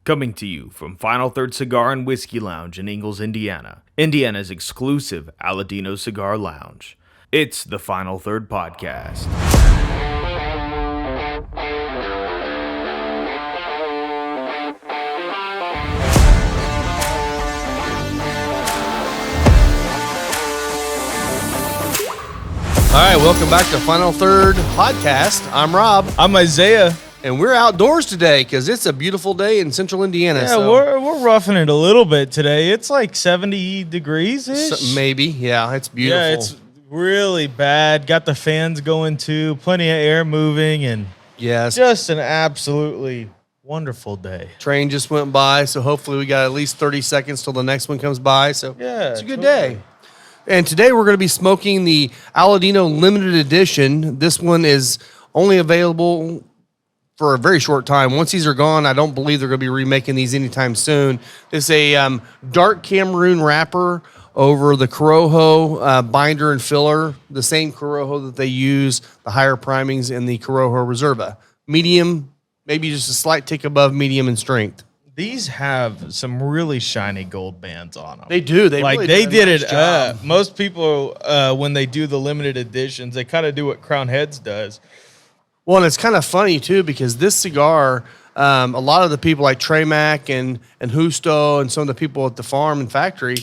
Coming to you from Final Third Cigar and Whiskey Lounge in Ingalls, Indiana, Indiana's exclusive Aladino Cigar Lounge. It's the Final Third Podcast. All right, welcome back to Final Third Podcast. I'm Rob. I'm Isaiah. And we're outdoors today because it's a beautiful day in central Indiana. Yeah, so. we're roughing it a little bit today. It's like 70 degrees-ish. Maybe, yeah, it's beautiful. Yeah, it's really bad. Got the fans going too, plenty of air moving, and yes, just an absolutely wonderful day. Train just went by, so hopefully we got at least 30 seconds till the next one comes by. So yeah, it's a good day. And today we're going to be smoking the Aladino Limited Edition. This one is only available for a very short time. Once these are gone, I don't believe they're going to be remaking these anytime soon. It's a dark Cameroon wrapper over the Corojo binder and filler, the same Corojo that they use, the higher primings in the Corojo Reserva. Medium, maybe just a slight tick above medium in strength. These have some really shiny gold bands on them. They do. They like really they did nice it. job. Most people, when they do the limited editions, they kind of do what Crown Heads does. Well, and it's kind of funny, too, because this cigar, a lot of the people like Trey Mack and Justo and some of the people at the farm and factory,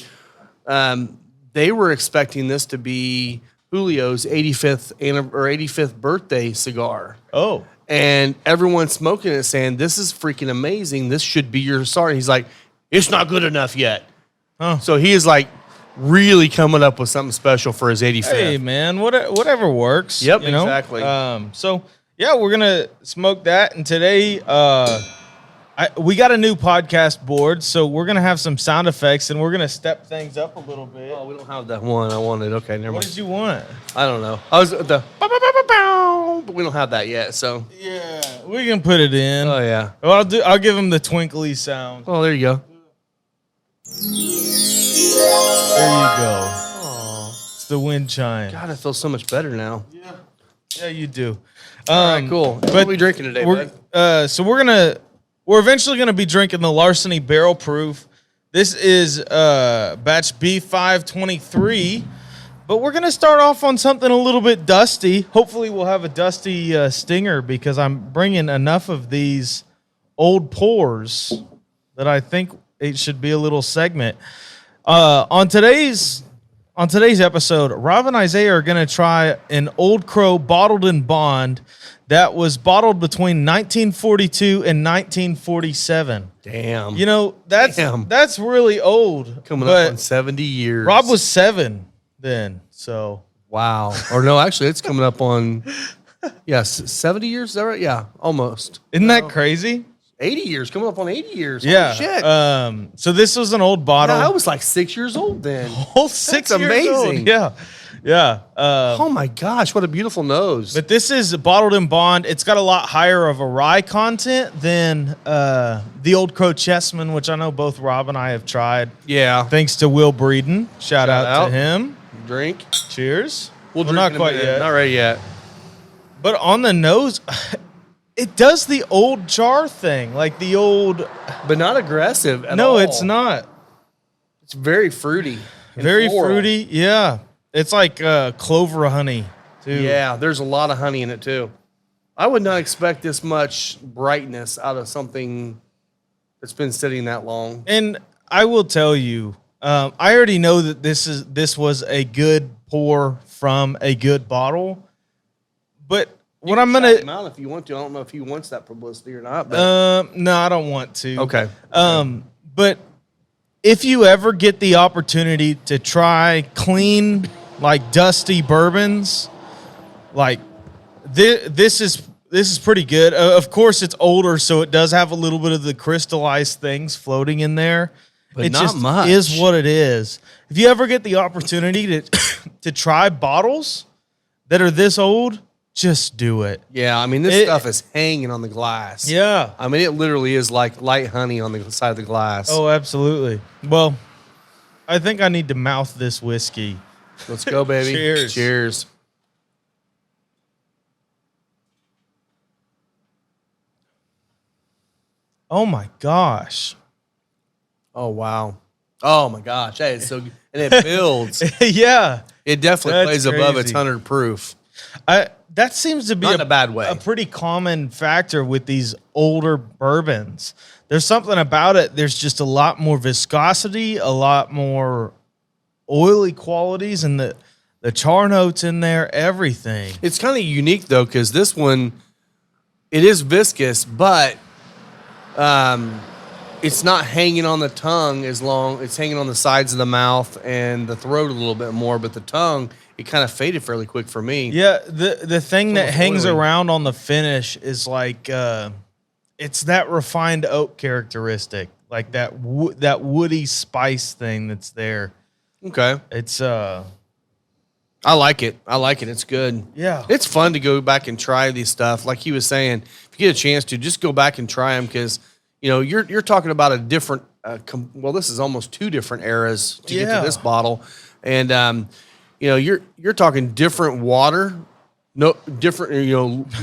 they were expecting this to be Julio's 85th birthday cigar. Oh. And everyone's smoking it saying, this is freaking amazing. This should be your start. He's like, it's not good enough yet. Huh. So he is like really coming up with something special for his 85th. Hey, man, whatever works. Yep, you know? exactly. So, yeah, we're going to smoke that. And today, we got a new podcast board, so we're going to have some sound effects, and we're going to step things up a little bit. Oh, we don't have that one I wanted. Okay, never What mind. did you want? I don't know. I was at the bow, but we don't have that yet, so. Yeah, we can put it in. Oh, yeah. Well, I'll give him the twinkly sound. Oh, there you go. There you go. It's the wind chime. God, I feel so much better now. Yeah, you do. All right, cool. What are we drinking today, bud? So we're eventually gonna be drinking the Larceny Barrel Proof. This is batch B523, but we're gonna start off on something a little bit dusty. Hopefully, we'll have a dusty stinger because I'm bringing enough of these old pours that I think it should be a little segment. On today's episode, Rob and Isaiah are going to try an Old Crow bottled in bond that was bottled between 1942 and 1947. Damn. You know, that's really old. Coming up on 70 years. Rob was 7 then, so. Wow. Or no, actually, it's coming up on, 70 years. Is that right? Yeah, almost. Isn't that crazy? 80 years. Coming up on 80 years. Yeah. Holy shit. So this was an old bottle. Yeah, I was like 6 years old then. Whole 6 That's years old. amazing. Yeah. Oh my gosh, what a beautiful nose. But this is bottled in bond. It's got a lot higher of a rye content than the Old Crow Chessman, which I know both Rob and I have tried. Yeah. Thanks to Will Breeden. Shout out to him. Drink. Cheers. We'll drink not in a quite minute. yet. Not ready yet. But on the nose, it does the old jar thing, like the old. But not aggressive at all. No, it's not. It's very fruity. and Very floral. fruity. Yeah. It's like clover honey, too. Yeah, there's a lot of honey in it, too. I would not expect this much brightness out of something that's been sitting that long. And I will tell you, I already know that this was a good pour from a good bottle. But what I'm Shout gonna him out if you want to. I don't know if he wants that publicity or not. But no, I don't want to. okay. But if you ever get the opportunity to try clean, like dusty bourbons, like this is pretty good. Of course, it's older, so it does have a little bit of the crystallized things floating in there. But it not just much. is what it is. If you ever get the opportunity to try bottles that are this old, just do it. Yeah, I mean, this stuff is hanging on the glass. Yeah. I mean, it literally is like light honey on the side of the glass. Oh, absolutely. Well, I think I need to mouth this whiskey. Let's go, baby. Cheers. Cheers. Oh my gosh. Oh, wow. Oh, my gosh. That is so good. And it builds. Yeah. It definitely That's plays above its crazy. 100 proof. That seems to be Not in a bad way. a pretty common factor with these older bourbons. There's something about it. There's just a lot more viscosity, a lot more oily qualities, and the char notes in there, everything. It's kind of unique, though, because this one, it is viscous, but it's not hanging on the tongue as long. It's hanging on the sides of the mouth and the throat a little bit more, but the tongue, it kind of faded fairly quick for me. Yeah, the thing that almost hangs oily. around on the finish is like it's that refined oak characteristic, like that woody spice thing that's there. Okay. It's I like it. It's good. yeah. It's fun to go back and try these stuff. Like he was saying, if you get a chance to, just go back and try them because, you're talking about a different, this is almost 2 different eras to get Yeah. to this bottle. And, you're talking different water, no different,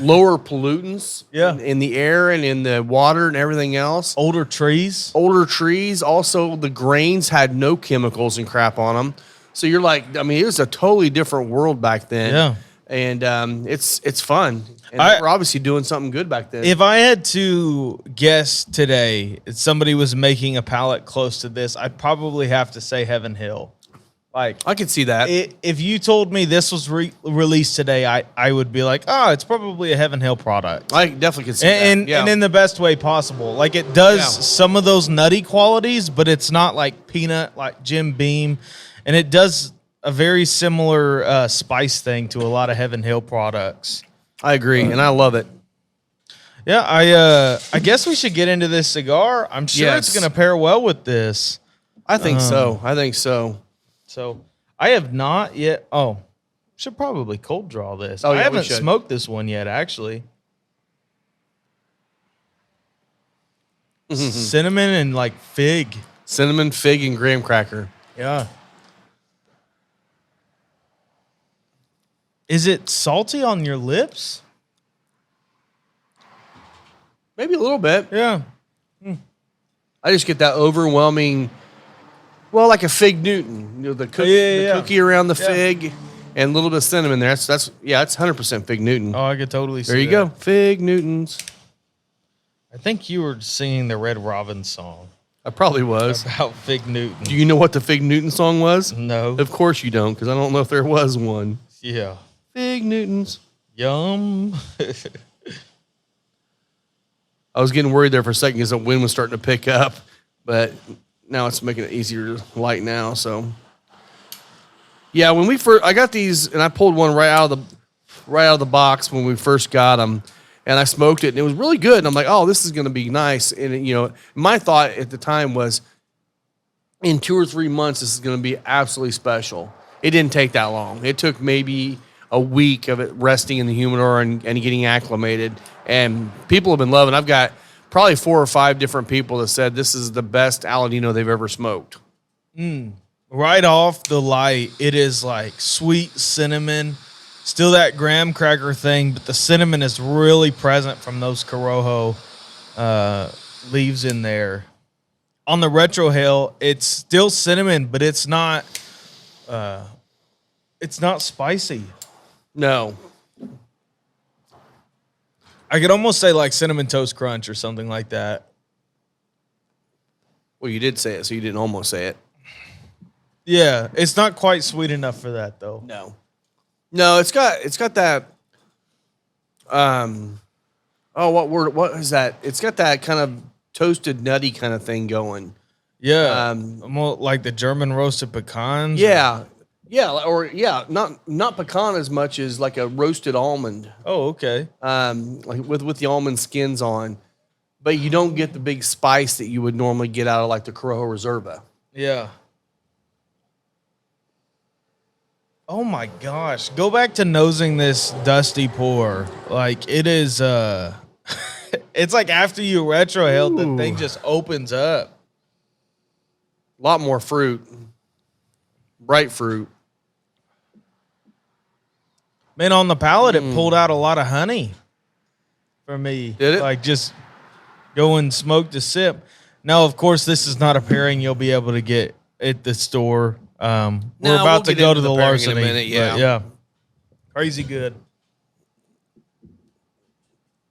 lower pollutants in the air and in the water and everything else. Older trees. Older trees. Also, the grains had no chemicals and crap on them. So you're like, it was a totally different world back then. Yeah. And it's fun. And we're obviously doing something good back then. If I had to guess today, if somebody was making a palate close to this, I'd probably have to say Heaven Hill. Like, I could see that. if you told me this was released today, I would be like, oh, it's probably a Heaven Hill product. I definitely could see And that. Yeah. in the best way possible. Like, it does some of those nutty qualities, but it's not like peanut, like Jim Beam. And it does a very similar spice thing to a lot of Heaven Hill products. I agree, and I love it. Yeah, I guess we should get into this cigar. I'm sure it's going to pair well with this. I think so. So I have not yet. Oh, should probably cold draw this. Oh, yeah, I we haven't should. smoked this one yet, actually. Cinnamon and like fig. Cinnamon, fig, and graham cracker. Yeah. Is it salty on your lips? Maybe a little bit. Yeah. I just get that overwhelming, like a fig Newton. The cookie around the fig and a little bit of cinnamon there. That's 100% fig Newton. Oh, I could totally see There you go. Fig Newtons. I think you were singing the Red Robin song I probably was. about Fig Newton. Do you know what the Fig Newton song was? No. Of course you don't, because I don't know if there was one. Yeah. Fig Newtons. Yum. I was getting worried there for a second because the wind was starting to pick up, but now it's making it easier to light now. So, yeah, when I got these, and I pulled one right out of the box when we first got them, and I smoked it, and it was really good. And I'm like, oh, this is going to be nice. And my thought at the time was, in 2 or 3 months, this is going to be absolutely special. It didn't take that long. It took maybe a week of it resting in the humidor and getting acclimated. And people have been loving it. I've got probably 4 or 5 different people that said this is the best Aladino they've ever smoked. Right off the light, it is like sweet cinnamon, still that graham cracker thing, but the cinnamon is really present from those Corojo leaves in there. On the Retro Hill, it's still cinnamon, but it's not spicy. No. I could almost say like Cinnamon Toast Crunch or something like that. Well, you did say it, so you didn't almost say it. Yeah, it's not quite sweet enough for that though. No, it's got that. What is that? It's got that kind of toasted nutty kind of thing going. Yeah, more like the German roasted pecans. Not pecan as much as like a roasted almond. Oh, okay. Like with the almond skins on, but you don't get the big spice that you would normally get out of like the Corojo Reserva. Yeah. Oh my gosh. Go back to nosing this dusty pour. Like it is it's like after you retrohale, the thing just opens up. A lot more fruit. Bright fruit. Man, on the palate, it pulled out a lot of honey for me. Did it? Like just go and smoke to sip. Now, of course, this is not a pairing you'll be able to get at the store. We're about to go to the Larceny in a minute, yeah. Crazy good.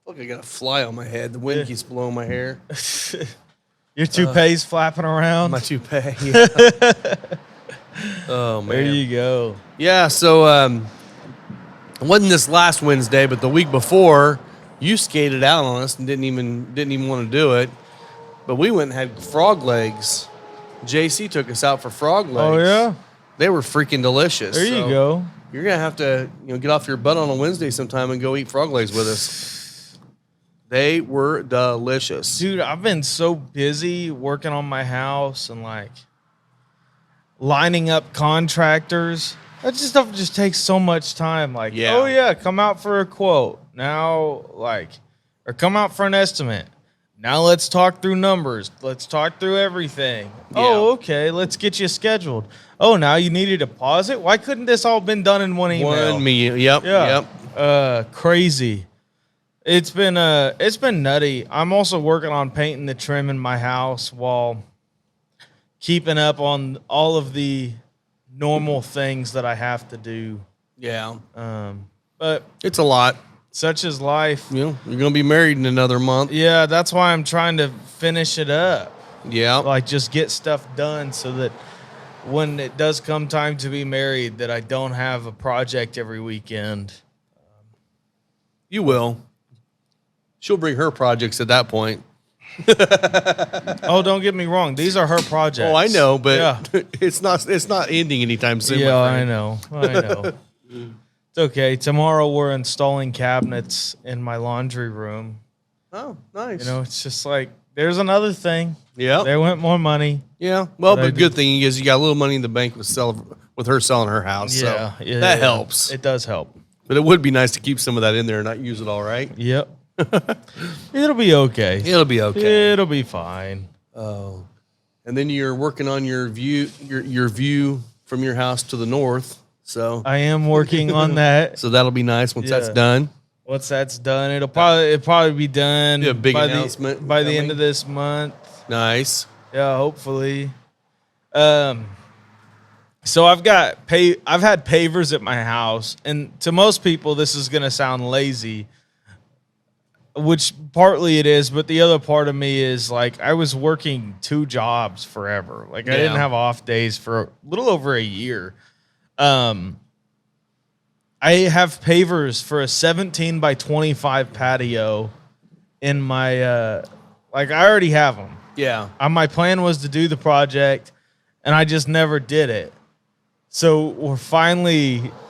Look, I got a fly on my head. The wind keeps blowing my hair. Your toupee's flapping around. My toupee. Yeah. Oh man. There you go. Yeah. So it wasn't this last Wednesday, but the week before, you skated out on us and didn't even want to do it. But we went and had frog legs. JC took us out for frog legs. Oh yeah. They were freaking delicious. There you go. You're gonna have to get off your butt on a Wednesday sometime and go eat frog legs with us. They were delicious. Dude, I've been so busy working on my house and like lining up contractors. That stuff just takes so much time. Like, oh yeah, come out for a quote. Now, or come out for an estimate. Now let's talk through numbers. Let's talk through everything. Yeah. Oh, okay. Let's get you scheduled. Oh, now you need a deposit? Why couldn't this all been done in one email? Yep. Crazy. It's been nutty. I'm also working on painting the trim in my house while keeping up on all of the normal things that I have to do. Yeah. But it's a lot. Such is life. You're going to be married in another month. Yeah, that's why I'm trying to finish it up. Yeah. Like just get stuff done so that when it does come time to be married that I don't have a project every weekend. You will. She'll bring her projects at that point. Oh, don't get me wrong. These are her projects. Oh, I know, but it's not ending anytime soon. Yeah, I know. It's okay. Tomorrow we're installing cabinets in my laundry room. Oh, nice. It's just like there's another thing. Yeah. There went more money. Yeah. Well, but good thing is you got a little money in the bank with her selling her house. Yeah. So that helps. It does help. But it would be nice to keep some of that in there and not use it all, right? Yep. It'll be okay. It'll be okay. It'll be fine. Oh. And then you're working on your view from your house to the north. So I am working on that. So that'll be nice once that's done. Once that's done, it'll probably be done. Be a big announcement by the end of this month. Nice. Yeah, hopefully. So I've had pavers at my house, and to most people this is gonna sound lazy, which partly it is, but the other part of me is like I was working 2 jobs forever. Like I didn't have off days for a little over a year. I have pavers for a 17 by 25 patio in my I already have them. Yeah. My plan was to do the project, and I just never did it. So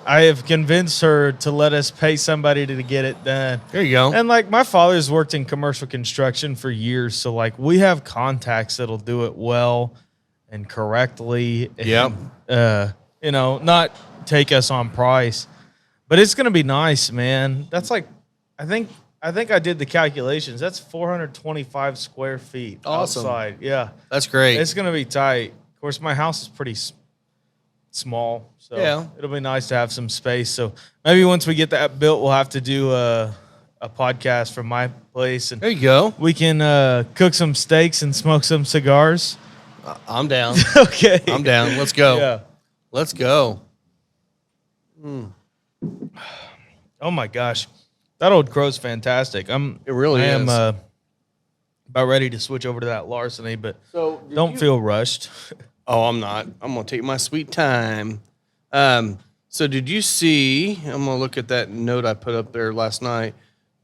I have convinced her to let us pay somebody to get it done. There you go. And my father's worked in commercial construction for years. So we have contacts that'll do it well and correctly. Yeah. Not take us on price, but it's going to be nice, man. That's I think I did the calculations. That's 425 square feet outside. Yeah. That's great. It's going to be tight. Of course, my house is pretty small, so it'll be nice to have some space. So maybe once we get that built, we'll have to do a podcast from my place, and there you go. We can cook some steaks and smoke some cigars. I'm down. Okay, I'm down. Let's go. Yeah, let's go. Oh my gosh, that old crow's fantastic. It really is. I am about ready to switch over to that Larceny, but don't feel rushed. Oh, I'm not. I'm going to take my sweet time. So did you see, I'm going to look at that note I put up there last night.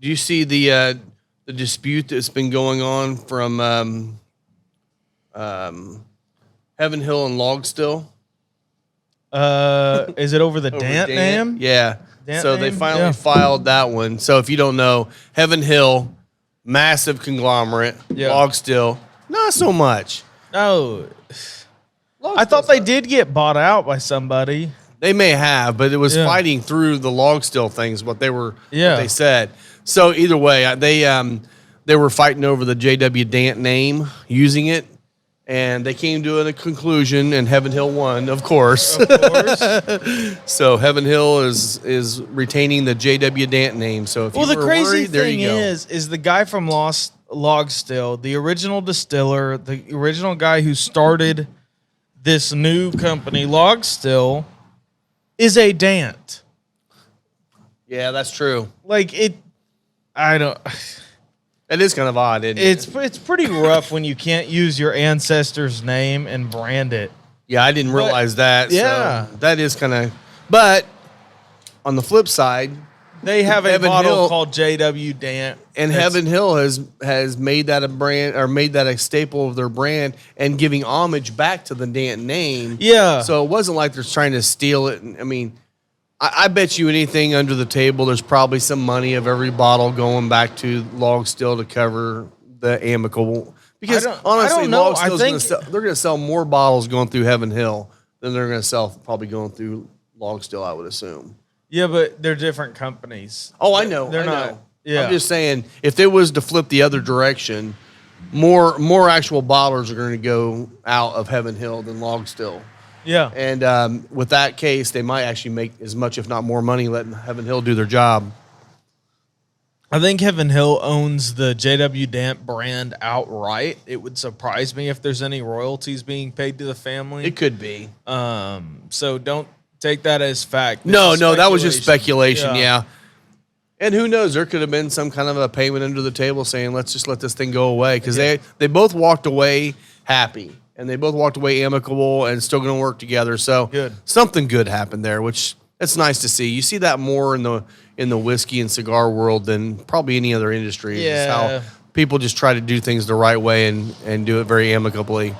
Do you see the dispute that's been going on from Heaven Hill and Logstill? Is it over the Dant name? Yeah. So they finally filed that one. So if you don't know, Heaven Hill, massive conglomerate. Yeah. Logstill, not so much. No. I thought they did get bought out by somebody. They may have, but it was fighting through the Logstill things. What they said. So either way, they were fighting over the J.W. Dant name, using it, and they came to a conclusion. And Heaven Hill won, of course. Of course. So Heaven Hill is retaining the J.W. Dant name. So if you were the crazy worried, there thing you go. is the guy from Log Still, the original distiller, the original guy who started this new company, Log Still, is a Dant. Yeah, that's true. Like it, I don't. It is kind of odd, isn't it? It's pretty rough when you can't use your ancestor's name and brand it. Yeah, I didn't realize that. Yeah. So that is kind of. But on the flip side, They have a Heaven bottle Hill- called JW Dant. and Heaven Hill has made that a brand, or made that a staple of their brand, and giving homage back to the Dant name. Yeah. So it wasn't like they're trying to steal it. I mean, I bet you anything under the table, there's probably some money of every bottle going back to Log Still to cover the amicable. Because honestly, I don't know. Log Still's I going to think- sell. They're going to sell more bottles going through Heaven Hill than they're going to sell probably going through Log Still, I would assume. Yeah, but they're different companies. Oh, I know. They're I not. know. Yeah. I'm just saying, if it was to flip the other direction, more actual bottlers are going to go out of Heaven Hill than Log Still. Yeah. And with that case, they might actually make as much, if not more, money letting Heaven Hill do their job. I think Heaven Hill owns the JW Dant brand outright. It would surprise me if there's any royalties being paid to the family. It could be. So don't take that as fact. This No, is that was just speculation. Yeah. Yeah. And who knows? There could have been some kind of a payment under the table saying, let's just let this thing go away. Because they both walked away happy. And they both walked away amicable and still going to work together. So Good. something good happened there, which it's nice to see. You see that more in the whiskey and cigar world than probably any other industry. It's Yeah. how people just try to do things the right way and do it very amicably.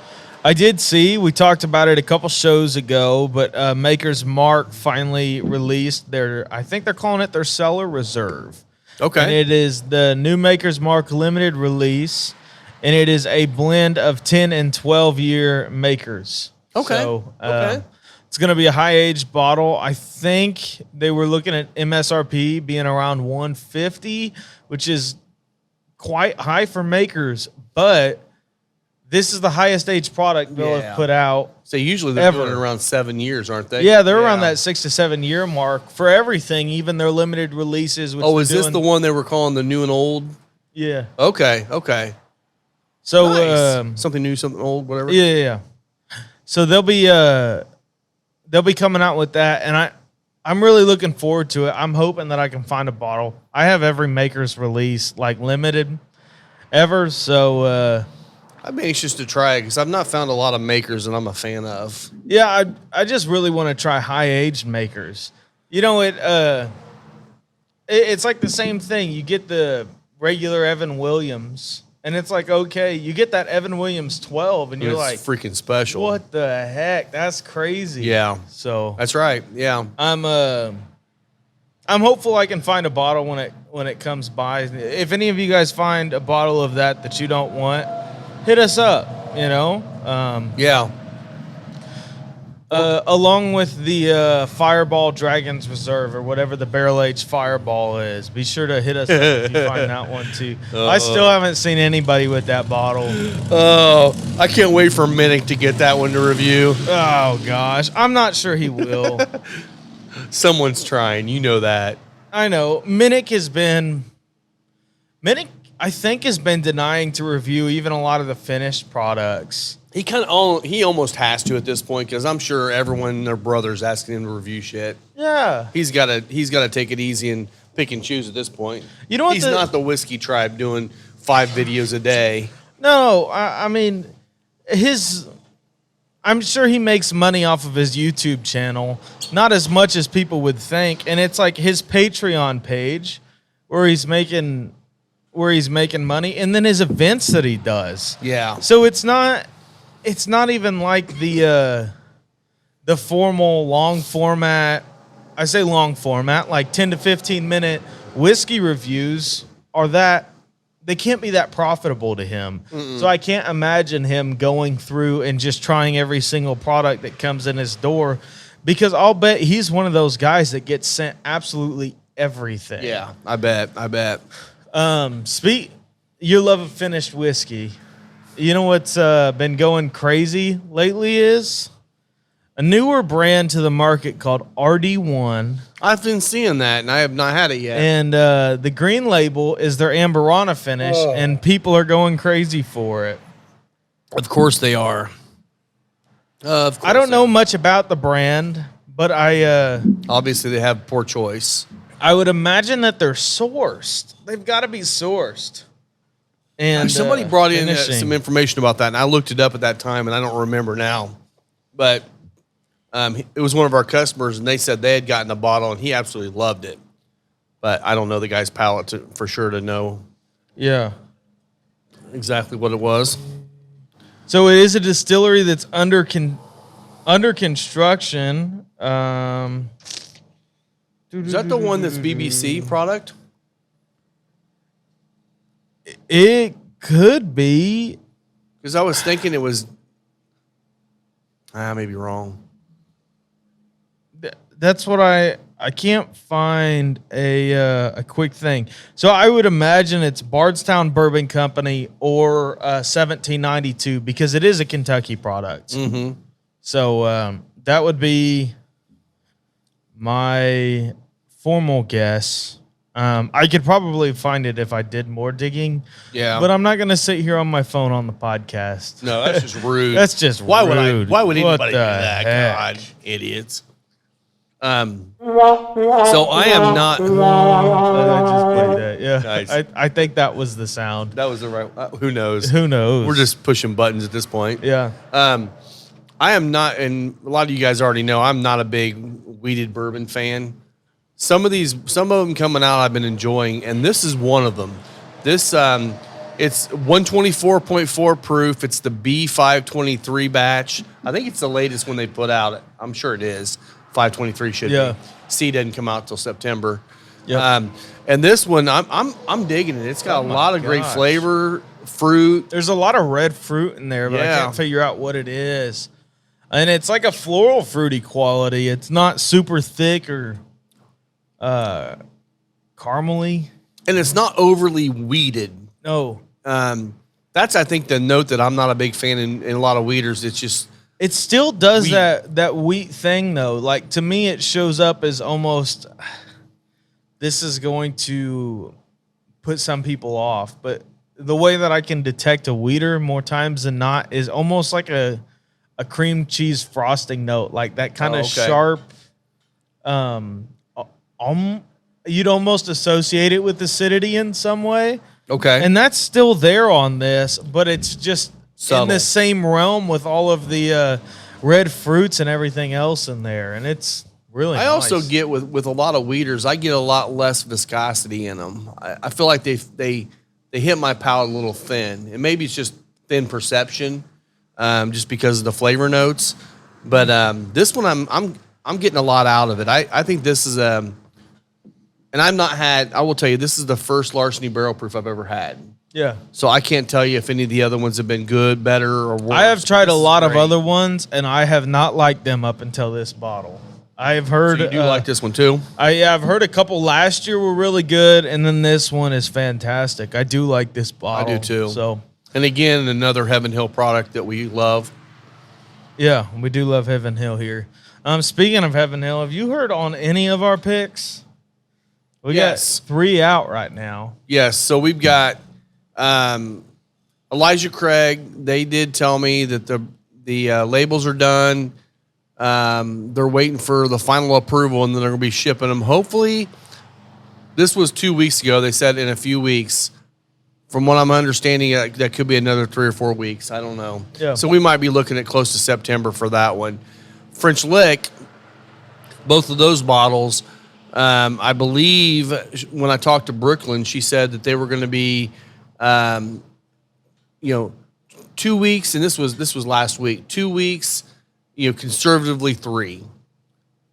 I did see, we talked about it a couple shows ago, but Maker's Mark finally released I think they're calling it their Cellar Reserve. Okay. And it is the new Maker's Mark limited release, and it is a blend of 10 and 12-year makers. Okay. So, Okay. it's going to be a high-aged bottle. I think they were looking at MSRP being around $150, which is quite high for makers, but this is the highest age product they'll have put out. So usually they're Ever. doing it around 7 years, aren't they? Yeah, they're around that 6 to 7 year mark for everything, even their limited releases. Which Oh, they're is this doing- the one they were calling the new and old? Yeah. Okay. So, Nice. Something new, something old, whatever. yeah. So they'll be coming out with that, and I'm really looking forward to it. I'm hoping that I can find a bottle. I have every Maker's release, like limited, ever. So I'm anxious to try it because I've not found a lot of makers that I'm a fan of. yeah, I just really want to try high aged Makers. You know, it's like the same thing. You get the regular Evan Williams, and it's like, okay, you get that Evan Williams 12, and you're It's like, freaking special. what the heck? That's crazy. Yeah. So That's right. Yeah. I'm hopeful I can find a bottle when it comes by. If any of you guys find a bottle of that you don't want, hit us up. You know. Yeah. Along with the Fireball Dragon's Reserve or whatever the barrel-aged Fireball is. Be sure to hit us up if you find that one too. I still haven't seen anybody with that bottle. Oh, I can't wait for Minnick to get that one to review. Oh, gosh. I'm not sure he will. Someone's trying. You know that. I know. Minnick, I think, has been denying to review even a lot of the finished products. He almost has to at this point because I'm sure everyone and their brother's asking him to review shit. Yeah. He's got to take it easy and pick and choose at this point. You know what? He's not the whiskey tribe doing 5 videos a day. No, I mean, I'm sure he makes money off of his YouTube channel, not as much as people would think. And it's like his Patreon page where he's making money, and then his events that he does. Yeah. So it's not even like the formal long format. I say long format, like 10 to 15 minute whiskey reviews they can't be that profitable to him. So I can't imagine him going through and just trying every single product that comes in his door, because I'll bet he's one of those guys that gets sent absolutely everything. Yeah, I bet. Your love of finished whiskey. You know what's been going crazy lately is a newer brand to the market called RD1. I've been seeing that, and I have not had it yet. And the green label is their Amberana finish, and people are going crazy for it. Of course they are. I don't know much about the brand, but obviously they have poor choice. I would imagine that they're sourced. They've got to be sourced. And somebody brought in finishing. some information about that, and I looked it up at that time, and I don't remember now. But it was one of our customers, and they said they had gotten a bottle, and he absolutely loved it. But I don't know the guy's palate for sure to know exactly what it was. So it is a distillery that's under construction. Is that the one that's BBC product? It could be. Because I was thinking it was. I may be wrong. That's what I can't find a quick thing. So I would imagine it's Bardstown Bourbon Company or 1792 because it is a Kentucky product. Mm-hmm. So that would be my formal guess. I could probably find it if I did more digging. Yeah. But I'm not going to sit here on my phone on the podcast. No, that's just rude. That's just why rude. Why would What anybody do the that? heck? God, idiots. So I am not. I just played that. Yeah. Nice. I think that was the sound. That was the right. Who knows? Who knows? We're just pushing buttons at this point. Yeah. I am not, and a lot of you guys already know, I'm not a big wheated bourbon fan. Some of them coming out I've been enjoying, and this is one of them. This it's 124.4 proof. It's the B523 batch. I think it's the latest one they put out. I'm sure it is. 523 should be. C doesn't come out till September. Yep. And this one, I'm digging it. It's got a lot of great flavor, fruit. There's a lot of red fruit in there, but I can't figure out what it is. And it's like a floral fruity quality. It's not super thick or caramely. And it's not overly weeded. No. That's, I think, the note that I'm not a big fan in a lot of weeders. It's just... It still does that wheat thing, though. Like, to me, it shows up as almost... This is going to put some people off. But the way that I can detect a weeder more times than not is almost like a cream cheese frosting note. Like, that kind of sharp... you'd almost associate it with acidity in some way. Okay. And that's still there on this, but it's just subtle. In the same realm with all of the red fruits and everything else in there. And it's really nice. I also get with a lot of weeders, I get a lot less viscosity in them. I feel like they hit my palate a little thin. And maybe it's just thin perception, just because of the flavor notes. But this one, I'm getting a lot out of it. I think this is and I've not had, I will tell you, this is the first Larceny barrel proof I've ever had. Yeah. So I can't tell you if any of the other ones have been good, better, or worse. I have tried a lot of great. other ones, and I have not liked them up until this bottle. I have heard... So you do like this one too? I've heard a couple last year were really good, and then this one is fantastic. I do like this bottle. I do too. So, and again, another Heaven Hill product that we love. yeah, we do love Heaven Hill here. Speaking of Heaven Hill, have you heard on any of our picks? We got 3 out right now. Yes. So we've got Elijah Craig. They did tell me that the labels are done. They're waiting for the final approval, and then they're going to be shipping them. Hopefully, this was 2 weeks ago. They said in a few weeks. From what I'm understanding, that could be another 3 or 4 weeks. I don't know. Yeah. So we might be looking at close to September for that one. French Lick, both of those bottles, I believe when I talked to Brooklyn, she said that they were going to be, 2 weeks, and this was last week. 2 weeks, conservatively 3.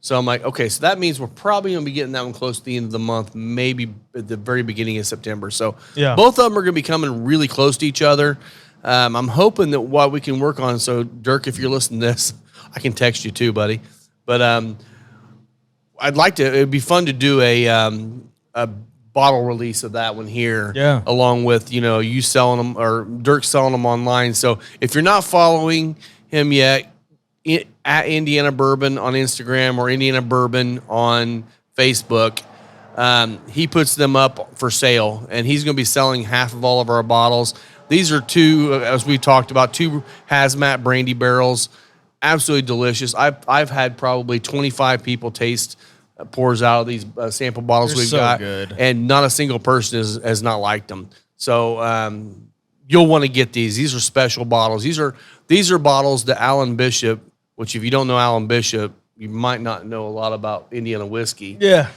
So I'm like, okay, so that means we're probably going to be getting that one close to the end of the month, maybe at the very beginning of September. So both of them are going to be coming really close to each other. I'm hoping that what we can work on. So Dirk, if you're listening to this, I can text you too, buddy. But I'd like to. It'd be fun to do a bottle release of that one here. Yeah. Along with you selling them or Dirk selling them online. So if you're not following him yet, at Indiana Bourbon on Instagram or Indiana Bourbon on Facebook. He puts them up for sale, and he's going to be selling half of all of our bottles. These are two, as we talked about, two hazmat brandy barrels. Absolutely delicious. I've had probably 25 people taste pours out of these sample bottles They're we've so got, good. and not a single person has not liked them. So you'll want to get these. These are special bottles. These are bottles that Alan Bishop, which if you don't know Alan Bishop, you might not know a lot about Indiana whiskey. Yeah.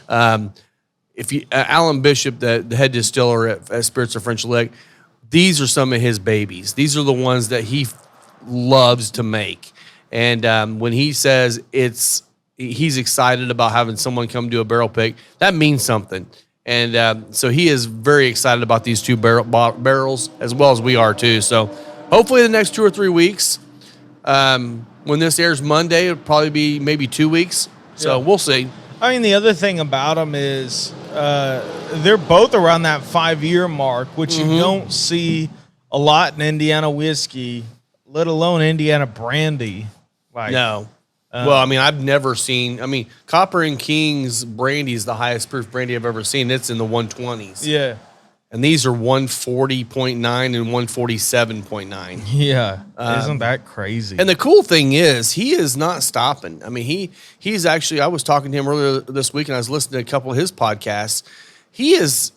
If you Alan Bishop, the head distiller at Spirits of French Lick, these are some of his babies. These are the ones that he loves to make. And when he says he's excited about having someone come do a barrel pick, that means something. And so he is very excited about these two barrels, as well as we are too. So hopefully the next 2 or 3 weeks, when this airs Monday, it'll probably be maybe 2 weeks. So we'll see. I mean, the other thing about them is they're both around that 5-year mark, which you don't see a lot in Indiana whiskey, let alone Indiana brandy. No. Well, I mean, I've never seen. I mean, Copper and King's brandy is the highest proof brandy I've ever seen. It's in the 120s. Yeah. And these are 140.9 and 147.9. Yeah. Isn't that crazy? And the cool thing is, he is not stopping. I mean, he's actually. I was talking to him earlier this week, and I was listening to a couple of his podcasts. He is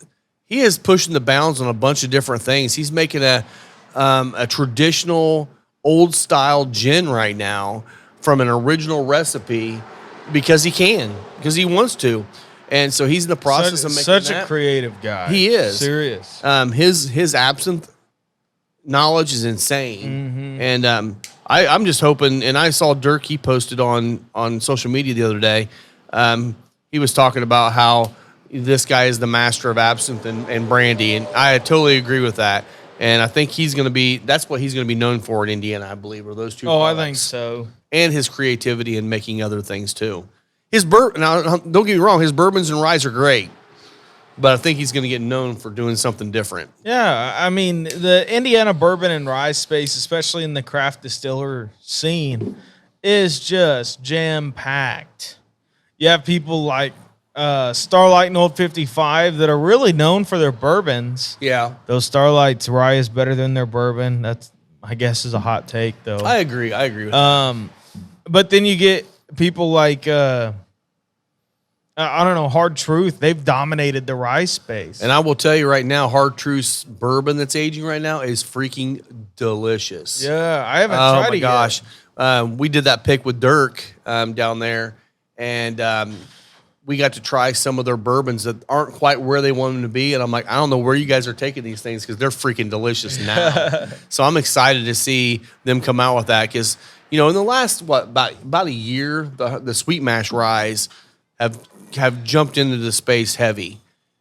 pushing the bounds on a bunch of different things. He's making a traditional old style gin right now from an original recipe because he wants to. And so he's in the process of making such that. a creative guy. He is. Serious. His absinthe knowledge is insane. And I'm just hoping, and I saw Dirk, he posted on social media the other day. He was talking about how this guy is the master of absinthe and brandy, and I totally agree with that. And I think that's what he's going to be known for in Indiana, I believe, are those two products. I think so. And his creativity in making other things too. His now, don't get me wrong, his bourbons and ryes are great, but I think he's going to get known for doing something different. Yeah, I mean, the Indiana bourbon and rye space, especially in the craft distiller scene, is just jam-packed. You have people like Starlight and Old 55 that are really known for their bourbons. Yeah. Those Starlight's rye is better than their bourbon. That's, I guess, is a hot take, though. I agree with that. But then you get people like, I don't know, Hard Truth. They've dominated the rye space. And I will tell you right now, Hard Truth's bourbon that's aging right now is freaking delicious. Yeah, I haven't tried it yet. Oh, my gosh. We did that pick with Dirk down there, and we got to try some of their bourbons that aren't quite where they want them to be. And I'm like, I don't know where you guys are taking these things because they're freaking delicious now. So I'm excited to see them come out with that because, in the last, about a year, the sweet mash ryes have jumped into the space heavy.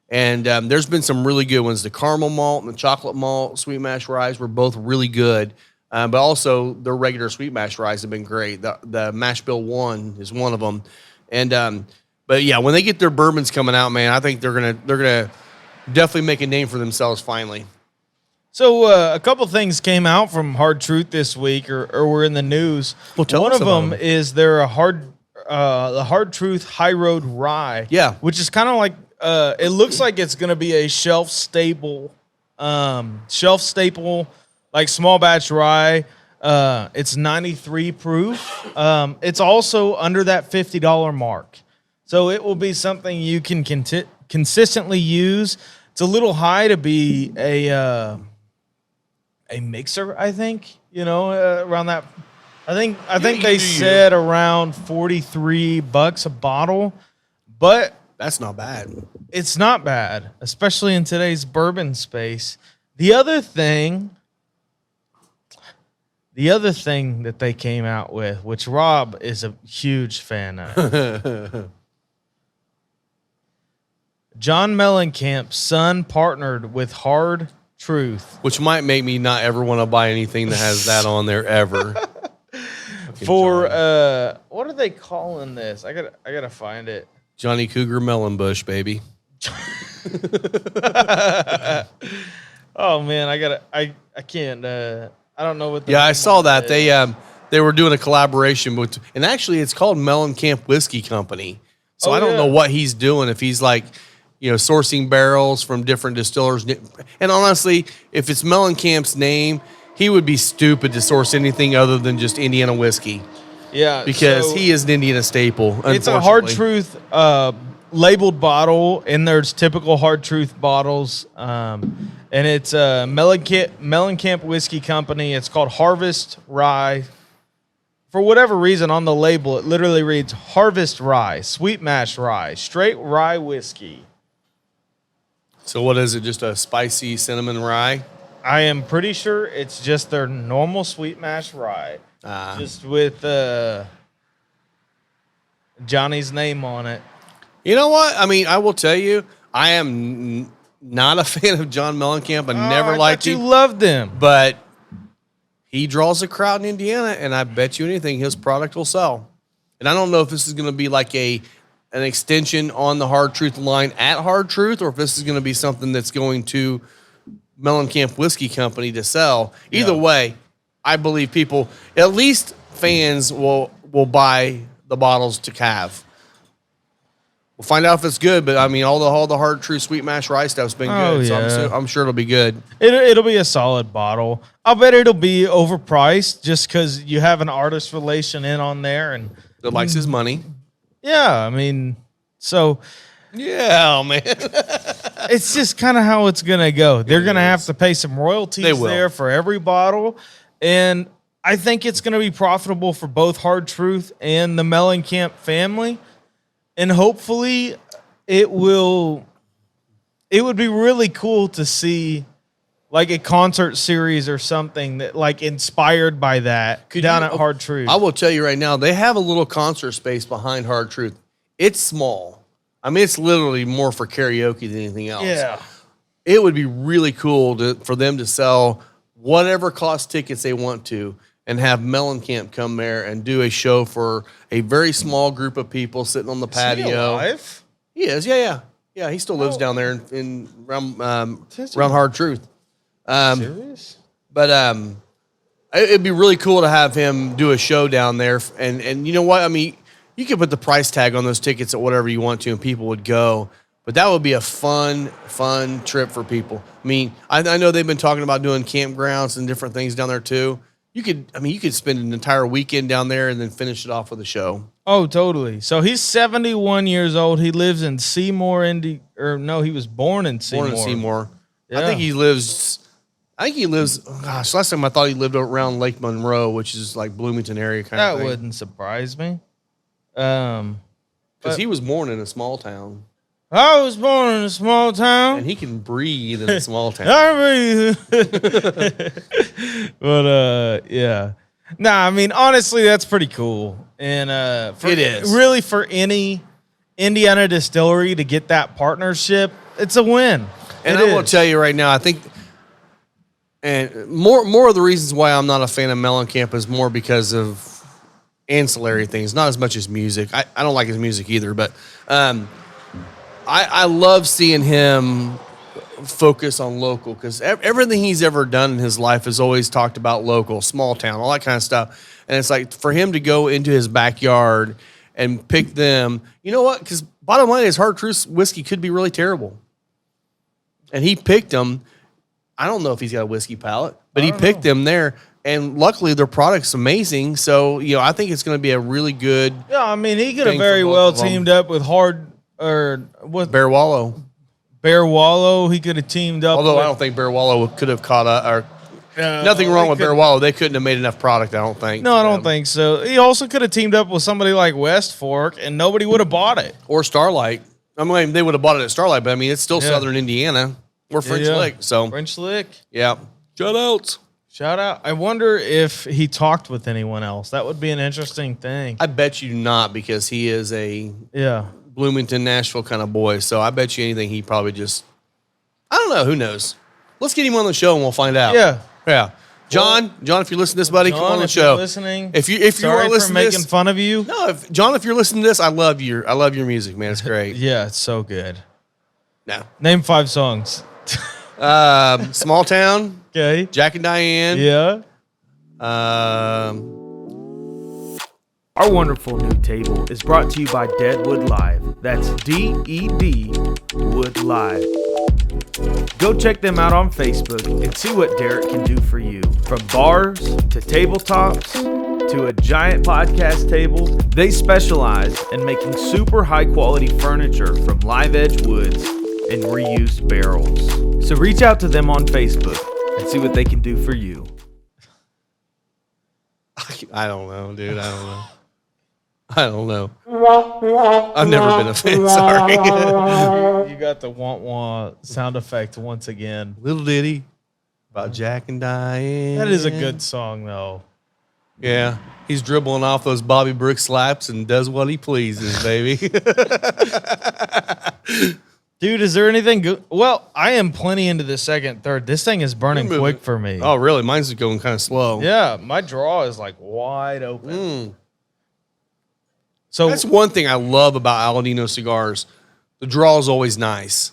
And there's been some really good ones. The caramel malt and the chocolate malt sweet mash ryes were both really good. But also their regular sweet mash ryes have been great. The Mash Bill 1 is one of them. And but yeah, when they get their bourbons coming out, man, I think they're gonna definitely make a name for themselves finally. So a couple things came out from Hard Truth this week, or were in the news. Well, tell One us of about them them. is the Hard Truth High Road Rye. Yeah. Which is kind of like it looks like it's going to be a shelf staple, like small batch rye. It's 93 proof. It's also under that $50 mark, so it will be something you can consistently use. It's a little high to be a mixer, I think. Around that. I think they said around $43 a bottle, but That's not bad. it's not bad, especially in today's bourbon space. The other thing that they came out with, which Rob is a huge fan of. John Mellencamp's son partnered with Hard Truth Which might make me not ever want to buy anything that has that on there ever. for what are they calling this? I gotta find it. Johnny Cougar Melonbush, baby. Oh man, I can't. I don't know what. Yeah, I saw that. they were doing a collaboration with, and actually it's called Mellencamp Whiskey Company. So I don't yeah. know what he's doing, if he's like, sourcing barrels from different distillers. And honestly, if it's Mellencamp's name, he would be stupid to source anything other than just Indiana whiskey. Yeah, Because he is an Indiana staple. It's a Hard Truth labeled bottle, and there's typical Hard Truth bottles. And it's a Mellencamp Whiskey Company. It's called Harvest Rye. For whatever reason, on the label, it literally reads Harvest Rye, Sweet Mash Rye, Straight Rye Whiskey. So what is it, just a spicy cinnamon rye? I am pretty sure it's just their normal Sweet Mash Rye. Just with Johnny's name on it. You know what? I mean, I will tell you, I am not a fan of John Mellencamp. I never liked him. You loved him. But he draws a crowd in Indiana, and I bet you anything his product will sell. And I don't know if this is going to be like an extension on the Hard Truth line at Hard Truth, or if this is going to be something that's going to Mellencamp Whiskey Company to sell. Either way, I believe people, at least fans, will buy the bottles to have. We'll find out if it's good, but I mean, all the Hard Truth Sweet Mash Rye stuff's been good, so I'm sure it'll be good. It'll be a solid bottle. I'll bet it'll be overpriced just because you have an artist relation in on there and That likes his money. Yeah, I mean, so yeah, man. it's just kind of how it's gonna go. They're gonna have to pay some royalties there for every bottle. And I think it's going to be profitable for both Hard Truth and the Mellencamp family. And hopefully it would be really cool to see like a concert series or something that like inspired by that down at Hard Truth. I will tell you right now, they have a little concert space behind Hard Truth. It's small. I mean, it's literally more for karaoke than anything else. Yeah. It would be really cool for them to sell whatever cost tickets they want to and have Mellencamp come there and do a show for a very small group of people sitting on the patio. Is he alive? He is, yeah. Yeah, he still lives down there in around Hard Truth. Serious? But it'd be really cool to have him do a show down there. And you know what? I mean, you could put the price tag on those tickets at whatever you want to, and people would go. But that would be a fun trip for people. I mean, I know they've been talking about doing campgrounds and different things down there too. You could spend an entire weekend down there and then finish it off with a show. Oh, totally. So he's 71 years old. He lives in Seymour, he was born in Seymour. Born in Seymour. Yeah. I think he lives, last time I thought he lived around Lake Monroe, which is like Bloomington area kind of thing. That wouldn't surprise me. Because he was born in a small town. I was born in a small town. And he can breathe in a small town. I breathe. But, yeah. Nah, I mean, honestly, that's pretty cool. And it is. Really, for any Indiana distillery to get that partnership, it's a win. And I will tell you right now, I think, and more of the reasons why I'm not a fan of Mellencamp is more because of ancillary things, not as much as music. I don't like his music either, but I love seeing him focus on local, because everything he's ever done in his life has always talked about local, small town, all that kind of stuff. And it's like for him to go into his backyard and pick them, you know what? Because bottom line is Hard Truth whiskey could be really terrible. And he picked them. I don't know if he's got a whiskey palate, but he picked them there. And luckily, their product's amazing. So, I think it's going to be a really good. Yeah, I mean, he could have very well teamed up with Bear Wallow. Bear Wallow, he could have teamed up. Although I don't think Bear Wallow could have caught up. Nothing wrong with Bear Wallow. They couldn't have made enough product, I don't think. No, I don't think so. He also could have teamed up with somebody like West Fork, and nobody would have bought it. Or Starlight. I mean, they would have bought it at Starlight, but I mean, it's still Southern Indiana. Or French Lick. So French Lick. Yeah. Shout out. I wonder if he talked with anyone else. That would be an interesting thing. I bet you not, because he is a Bloomington, Nashville kind of boy. So I bet you anything he probably just, I don't know. Who knows? Let's get him on the show and we'll find out. Yeah. John, if you're listening to this, buddy, come on the show. You're listening. If you are listening for making fun of you. No, John, if you're listening to this, I love your music, man. It's great. Yeah, it's so good. No. Name 5 songs. Small Town. Okay. Jack and Diane. Yeah. Our wonderful new table is brought to you by Deadwood Live. That's D-E-D Wood Live. Go check them out on Facebook and see what Derek can do for you. From bars to tabletops to a giant podcast table, they specialize in making super high quality furniture from live edge woods and reused barrels. So reach out to them on Facebook and see what they can do for you. I don't know, dude. I don't know. I've never been a fan. Sorry. You got the wah-wah sound effect once again. Little ditty about Jack and Diane. That is a good song, though. Yeah. He's dribbling off those Bobby Brooks slaps and does what he pleases, baby. Dude, is there anything good? Well, I am plenty into the second, third. This thing is burning quick for me. Oh, really? Mine's going kind of slow. Yeah, my draw is like wide open. So that's one thing I love about Aladino cigars. The draw is always nice.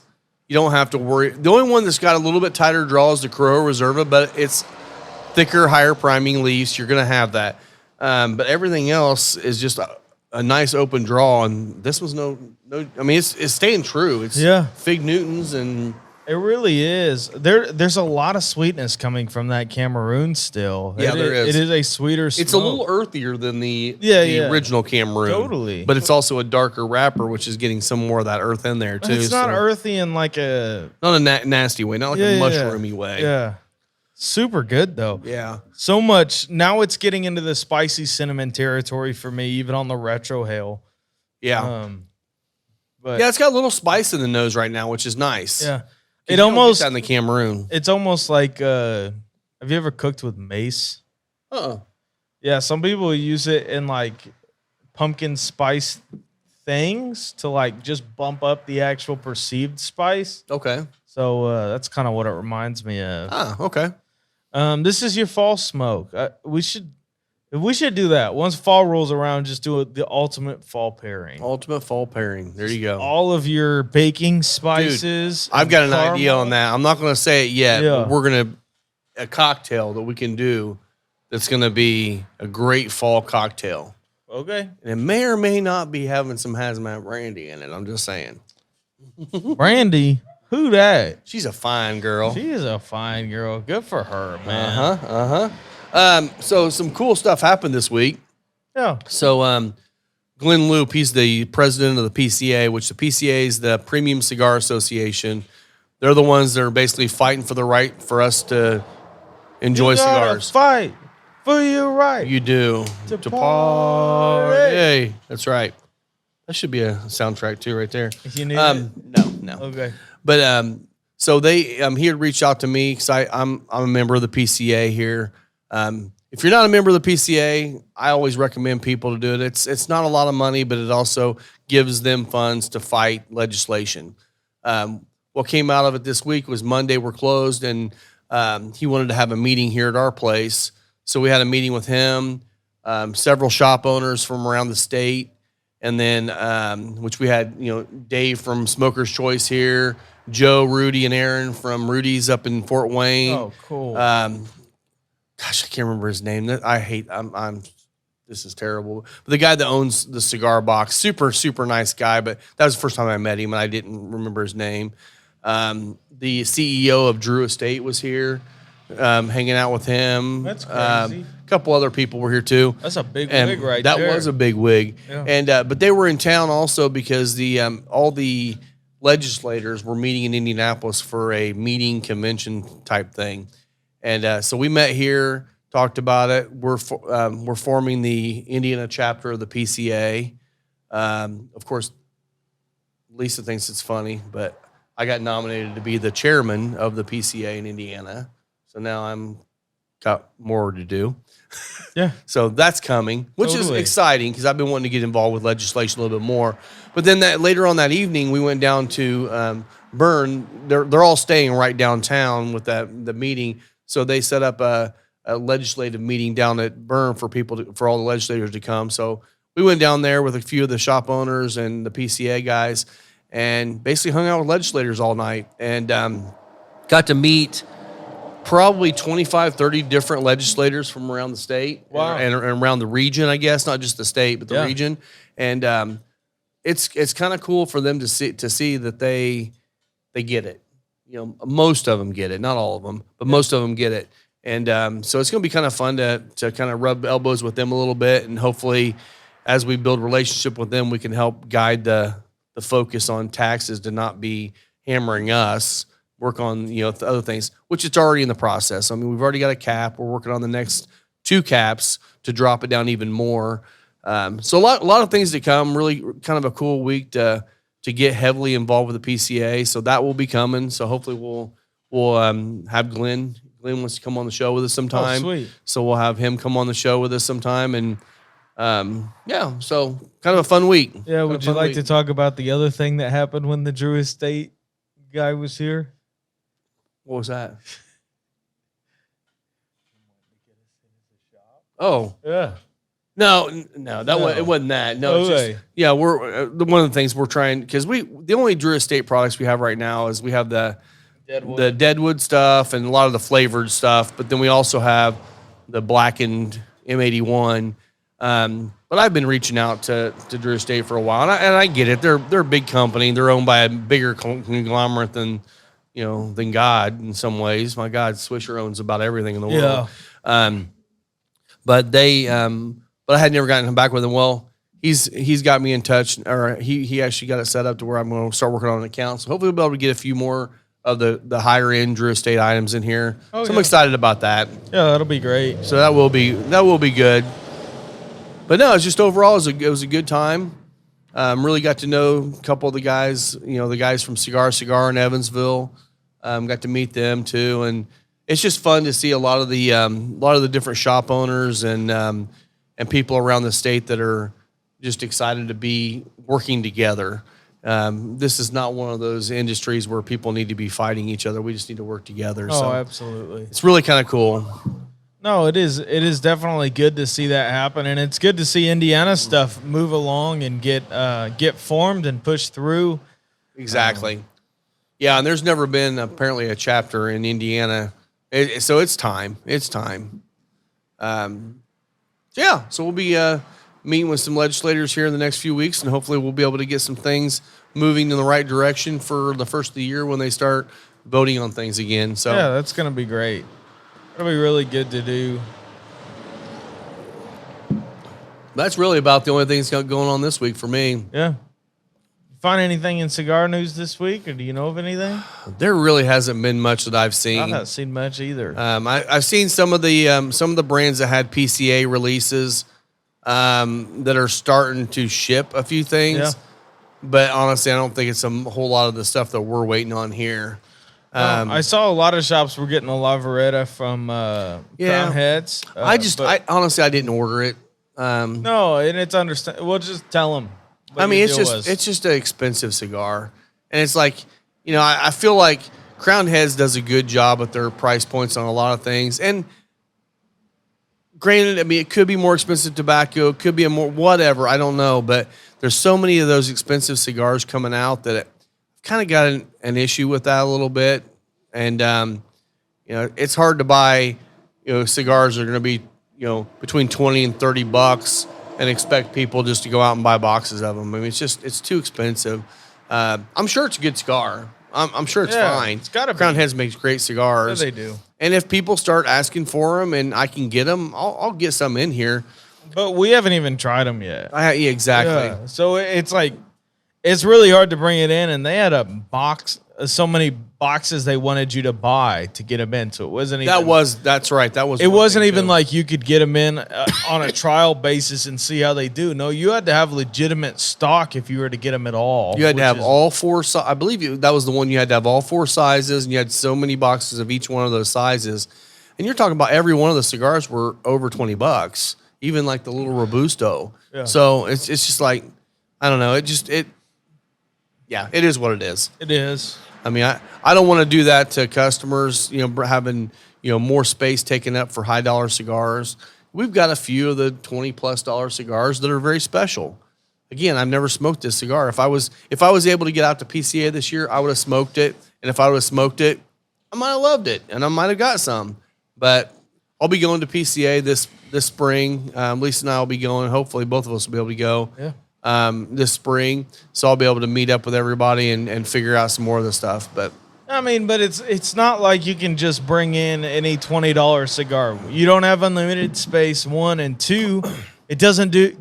You don't have to worry. The only one that's got a little bit tighter draw is the Corojo Reserva, but it's thicker, higher priming leaves. You're going to have that. But everything else is just a nice open draw, and this was no. I mean, it's staying true. It's Fig Newtons, and it really is. There's a lot of sweetness coming from that Cameroon still. Yeah, there is. It is a sweeter smoke. It's a little earthier than the original Cameroon. Totally. But it's also a darker wrapper, which is getting some more of that earth in there, too. It's not earthy in like a... Not a nasty way, not like a mushroomy way. Yeah. Super good, though. Yeah. So much. Now it's getting into the spicy cinnamon territory for me, even on the retro hail. Yeah. But yeah, it's got a little spice in the nose right now, which is nice. Yeah. It almost on the Cameroon. It's almost like have you ever cooked with mace? Yeah, some people use it in like pumpkin spice things to like just bump up the actual perceived spice. Okay. So that's kind of what it reminds me of. Okay. This is your fall smoke. We should do that. Once fall rolls around, just do the ultimate fall pairing. Ultimate fall pairing. There you go. All of your baking spices. Dude, I've got an idea on that. I'm not going to say it yet, Yeah. but we're going to a cocktail that we can do that's going to be a great fall cocktail. Okay. And it may or may not be having some hazmat brandy in it. I'm just saying. Brandy? Who that? She's a fine girl. She is a fine girl. Good for her, man. So some cool stuff happened this week. Yeah. So Glenn Loop, he's the president of the PCA, which the PCA is the Premium Cigar Association. They're the ones that are basically fighting for the right for us to enjoy You gotta cigars. fight for your right. You do. To party. That's right. That should be a soundtrack too, right there. You need it? No. Okay. But so they he had reached out to me because I'm a member of the PCA here. If you're not a member of the PCA, I always recommend people to do it. It's not a lot of money, but it also gives them funds to fight legislation. What came out of it this week was Monday we're closed, and he wanted to have a meeting here at our place. So we had a meeting with him, several shop owners from around the state, and then which we had, Dave from Smoker's Choice here, Joe, Rudy, and Aaron from Rudy's up in Fort Wayne. Oh, cool. Gosh, I can't remember his name. This is terrible. But the guy that owns the cigar box, super, super nice guy, but that was the first time I met him, and I didn't remember his name. The CEO of Drew Estate was here, hanging out with him. That's crazy. A couple other people were here too. That's a big And wig right there. That was a big wig. Yeah. And but they were in town also because the all the legislators were meeting in Indianapolis for a meeting convention type thing. And so we met here, talked about it. We're forming the Indiana chapter of the PCA. Of course, Lisa thinks it's funny, but I got nominated to be the chairman of the PCA in Indiana. So now I'm got more to do. Yeah. So that's coming, which is exciting because I've been wanting to get involved with legislation a little bit more. But then later on that evening, we went down to Bern. They're all staying right downtown with the meeting. So they set up a legislative meeting down at Bern for for all the legislators to come. So we went down there with a few of the shop owners and the PCA guys and basically hung out with legislators all night and got to meet probably 25, 30 different legislators from around the state. Wow. And around the region, I guess, not just the state, but the Yeah. region. And it's kind of cool for them to see that they get it. You know, most of them get it, not all of them, but most of them get it. And so it's going to be kind of fun to kind of rub elbows with them a little bit, and hopefully, as we build relationship with them, we can help guide the focus on taxes to not be hammering us. Work on other things, which it's already in the process. I mean, we've already got a cap. We're working on the next 2 caps to drop it down even more. So a lot of things to come. Really, kind of a cool week to get heavily involved with the PCA. So that will be coming. So hopefully we'll have Glenn. Glenn wants to come on the show with us sometime. Oh, sweet. So we'll have him come on the show with us sometime. And so kind of a fun week. Yeah, would you like to talk about the other thing that happened when the Drew Estate guy was here? What was that? Oh, Yeah. no, it wasn't that. No, it's just, Okay. we're one of the things we're trying, because the only Drew Estate products we have right now is we have the Deadwood stuff and a lot of the flavored stuff, but then we also have the blackened M81. But I've been reaching out to Drew Estate for a while, and I get it. They're a big company. They're owned by a bigger conglomerate than God in some ways. My God, Swisher owns about everything in the world. Yeah. But I had never gotten him back with him. Well, he's got me in touch, or he actually got it set up to where I'm going to start working on an account. So hopefully we'll be able to get a few more of the higher end Drew Estate items in here. Oh, I'm excited about that. Yeah, that'll be great. So that will be good. But no, it's just overall it was a good time. Really got to know a couple of the guys, the guys from Cigar in Evansville. Got to meet them too, and it's just fun to see a lot of the different shop owners and people around the state that are just excited to be working together. This is not one of those industries where people need to be fighting each other. We just need to work together. Oh, So absolutely. it's really kind of cool. No, it is. It is definitely good to see that happen, and it's good to see Indiana stuff move along and get formed and pushed through. Exactly. Yeah, and there's never been apparently a chapter in Indiana, so it's time. It's time. So we'll be meeting with some legislators here in the next few weeks, and hopefully we'll be able to get some things moving in the right direction for the first of the year when they start voting on things again. So Yeah, that's going to be great. It'll be really good to do. that's really about the only thing that's going on this week for me. Yeah. Find anything in cigar news this week, or do you know of anything? There really hasn't been much that I've I've seen. not seen much either. I've seen some of the brands that had PCA releases that are starting to ship a few things. Yeah. But honestly, I don't think it's a whole lot of the stuff that we're waiting on here. I saw a lot of shops were getting a La Vereda from Crown Heads. I honestly didn't order it. No, and it's understand. We'll just tell them. It's just an expensive cigar, and it's like, I feel like Crown Heads does a good job with their price points on a lot of things. And granted, I mean, it could be more expensive tobacco, it could be a more whatever, I don't know, but there's so many of those expensive cigars coming out that I've kind of got an issue with that a little bit. And it's hard to buy cigars that are going to be between $20 and $30 and expect people just to go out and buy boxes of them. I mean, it's too expensive. I'm sure it's a good cigar. I'm sure it's fine. It's gotta be. Crown Heads makes great cigars. Yeah, they do. And if people start asking for them and I can get them, I'll get some in here. But we haven't even tried them yet. Yeah, exactly. Yeah. So it's like, it's really hard to bring it in, and they had a box, so many boxes they wanted you to buy to get them in. So it wasn't even. That's right. That was. It wasn't even like you could get them in on a trial basis and see how they do. No, you had to have legitimate stock if you were to get them at all. You had to have all four. I believe that was the one you had to have all four sizes, and you had so many boxes of each one of those sizes. And you're talking about every one of the cigars were over $20, even like the little Robusto. Yeah. So it's just like, I don't know. Yeah, it is what it is. It is. I mean, I don't want to do that to customers, having, more space taken up for high dollar cigars. We've got a few of the $20+ cigars that are very special. Again, I've never smoked this cigar. If I was able to get out to PCA this year, I would have smoked it. And if I would have smoked it, I might have loved it, and I might have got some. But I'll be going to PCA this spring. Lisa and I will be going. Hopefully, both of us will be able to go this spring. So I'll be able to meet up with everybody and figure out some more of the stuff. But I mean, but it's not like you can just bring in any $20 cigar. You don't have unlimited space, 1, and 2. It doesn't do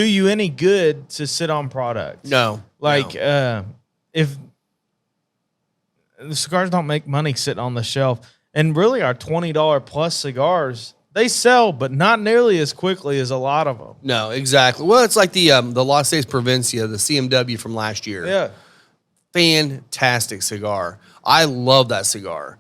you any good to sit on product. no. If the cigars don't make money sitting on the shelf, and really our $20 plus cigars, they sell, but not nearly as quickly as a lot of them. No, exactly. Well, it's like the Las Seis Provincia, the CMW from last year. Yeah. Fantastic cigar. I love that cigar.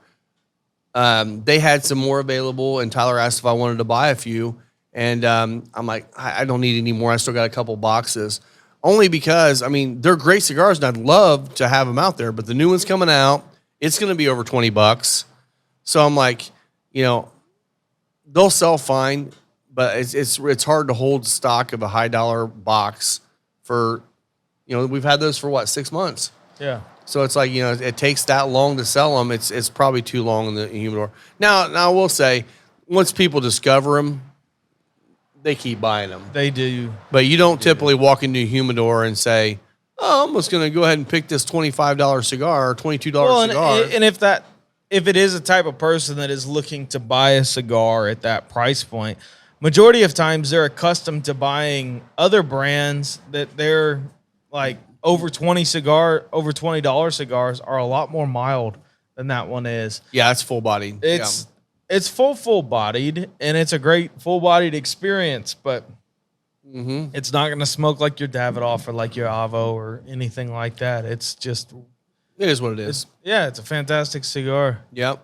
They had some more available, and Tyler asked if I wanted to buy a few. And I'm like, I don't need any more. I still got a couple boxes. Only because, I mean, they're great cigars, and I'd love to have them out there. But the new one's coming out. It's going to be over $20. So I'm like, they'll sell fine, but it's hard to hold stock of a high dollar box for, we've had those for what, 6 months. Yeah. So it's like, it takes that long to sell them. It's probably too long in the humidor. Now I will say, once people discover them, they keep buying them. They do. But you don't typically walk into a humidor and say, oh, I'm just going to go ahead and pick this $25 cigar or $22 cigar. And if it is a type of person that is looking to buy a cigar at that price point, majority of times they're accustomed to buying other brands that they're like over $20 cigars are a lot more mild than that one is. Yeah, it's full bodied. It's full bodied, and it's a great full bodied experience, but it's not going to smoke like your Davidoff or like your Avo or anything like that. It's just, it is what it is. It's a fantastic cigar. Yep.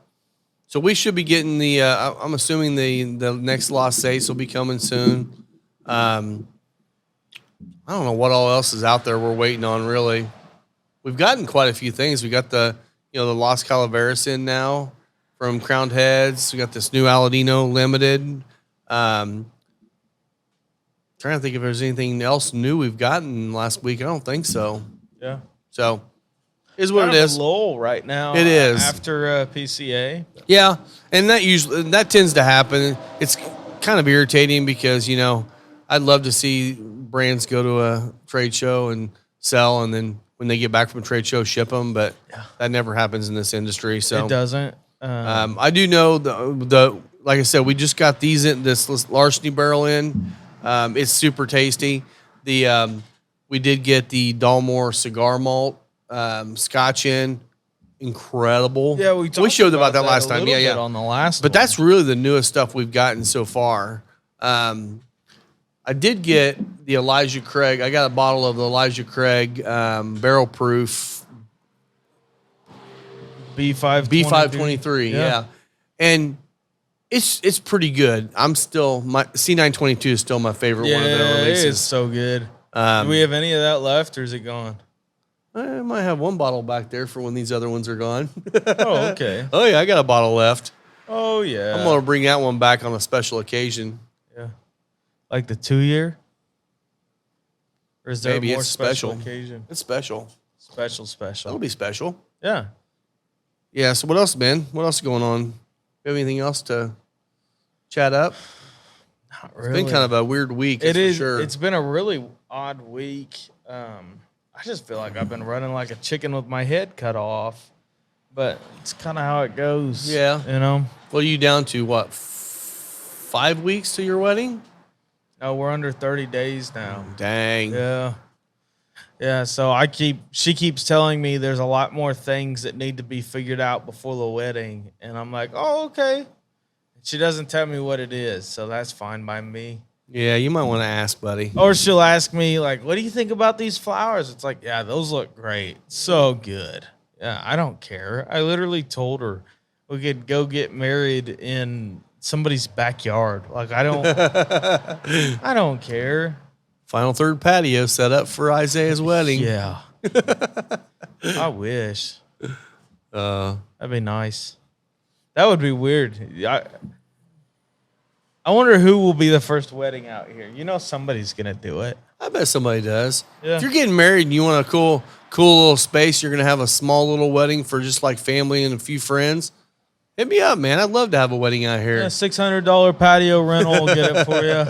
So we should be getting the. I'm assuming the next Las Seis will be coming soon. I don't know what all else is out there. We're waiting on. Really, we've gotten quite a few things. We got the the Las Calaveras in now from Crowned Heads. We got this new Aladino limited. Trying to think if there's anything else new we've gotten last week. I don't think so. Yeah. So is what it kind of is. a lull right now. It is after PCA. Yeah, and that tends to happen. It's kind of irritating because I'd love to see brands go to a trade show and sell, and then when they get back from a trade show, ship them. But that never happens in this industry. So it doesn't. I do know the like I said, we just got these in this Larceny barrel in. It's super tasty. We did get the Dalmore cigar malt Scotch in. Incredible. Yeah, we showed about that last time. Yeah, on the last. But that's really the newest stuff we've gotten so far. I did get the Elijah Craig. I got a bottle of the Elijah Craig barrel proof B523. Yeah. And it's pretty good. I'm still my C922 is still my favorite one of their releases. It is so good. Do we have any of that left, or is it gone? I might have one bottle back there for when these other ones are gone. Oh, okay. Oh yeah, I got a bottle left. Oh yeah. I'm gonna bring that one back on a special occasion. Yeah. Like the 2-year? Or is there Maybe a more it's special special. occasion? It's special. Special. That'll be special. Yeah. Yeah. So what else, Ben? What else is going on? You have anything else to chat up? Not really. It's been kind of a weird week. It is. For sure. It's been a really odd week. I just feel like I've been running like a chicken with my head cut off, but it's kind of how it goes. Yeah. Well, you down to what? 5 weeks to your wedding? No, we're under 30 days now. Dang. Yeah. Yeah, so she keeps telling me there's a lot more things that need to be figured out before the wedding. And I'm like, oh, okay. She doesn't tell me what it is, so that's fine by me. Yeah, you might want to ask, buddy. Or she'll ask me, like, what do you think about these flowers? It's like, yeah, those look great. So good. Yeah, I don't care. I literally told her we could go get married in somebody's backyard. Like, I don't care. Final third patio set up for Isaiah's wedding. Yeah. I wish. That'd be nice. That would be weird. I wonder who will be the first wedding out here. Somebody's going to do it. I bet somebody does. Yeah. If you're getting married and you want a cool cool little space. You're going to have a small little wedding for just like family and a few friends. Hit me up, man. I'd love to have a wedding out here. Yeah, $600 patio rental will get it for you.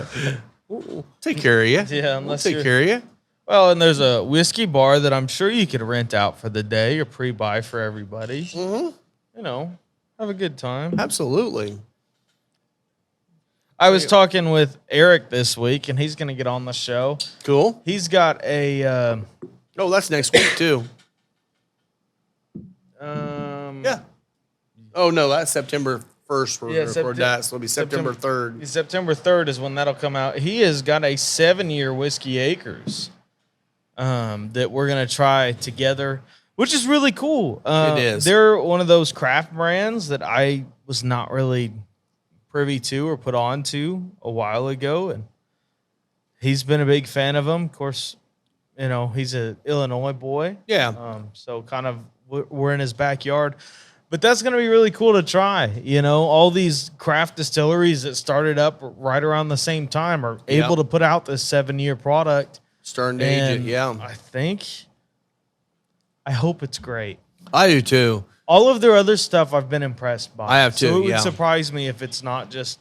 We'll take care of you. Yeah, unless we'll take care of you. Well, and there's a whiskey bar that I'm sure you could rent out for the day or pre-buy for everybody. Mm-hmm. You know, have a good time. Absolutely. I was talking with Eric this week, and he's going to get on the show. Cool. He's got a... oh, that's next week, too. Yeah. Oh, no, that's September 1st. For that, so it'll be September 3rd. September 3rd is when that'll come out. He has got a 7-year Whiskey Acres that we're going to try together, which is really cool. It is. They're one of those craft brands that I was not really privy to or put on to a while ago, and he's been a big fan of them. Of course, you know, he's an Illinois boy. Yeah. So kind of we're in his backyard. But that's going to be really cool to try. You know, all these craft distilleries that started up right around the same time are able to put out this 7-year product. Starting to age it, yeah. I hope it's great. I do too. All of their other stuff I've been impressed by. I have too, So it would surprise me if it's not just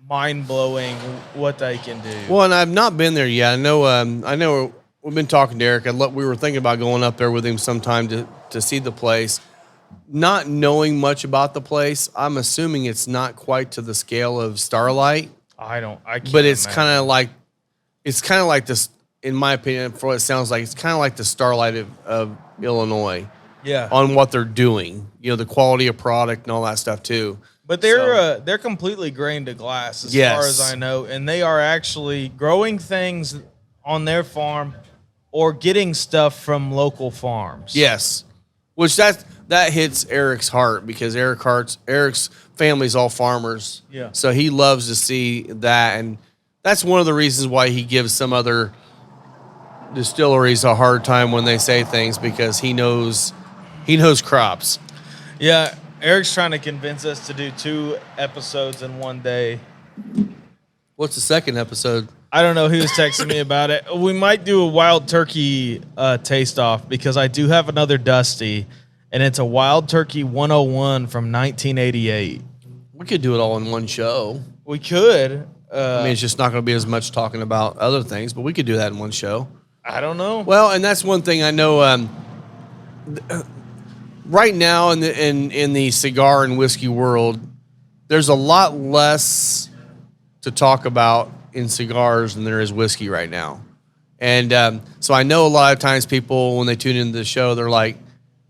mind-blowing what they can do. Well, and I've not been there yet. I know we've been talking to Eric. We were thinking about going up there with him sometime to see the place. Not knowing much about the place, I'm assuming it's not quite to the scale of Starlight. I can't. But it's kind of like this, in my opinion, for what it sounds like, it's kind of like the Starlight of Illinois. Yeah. On what they're doing, you know, the quality of product and all that stuff too. But they're completely grain to glass as far as I know, and they are actually growing things on their farm or getting stuff from local farms. Yes, which that hits Eric's heart because Eric's family's all farmers. Yeah. So he loves to see that, and that's one of the reasons why he gives some other distilleries a hard time when they say things because he knows crops. Yeah, Eric's trying to convince us to do 2 episodes in one day. What's the second episode? I don't know. He was texting me about it. We might do a wild turkey taste off because I do have another Dusty, and it's a Wild Turkey 101 from 1988. We could do it all in one show. We could. I mean, it's just not going to be as much talking about other things, but we could do that in one show. I don't know. Well, and that's one thing I know. Right now in the cigar and whiskey world, there's a lot less to talk about in cigars than there is whiskey right now. And so I know a lot of times people, when they tune into the show, they're like,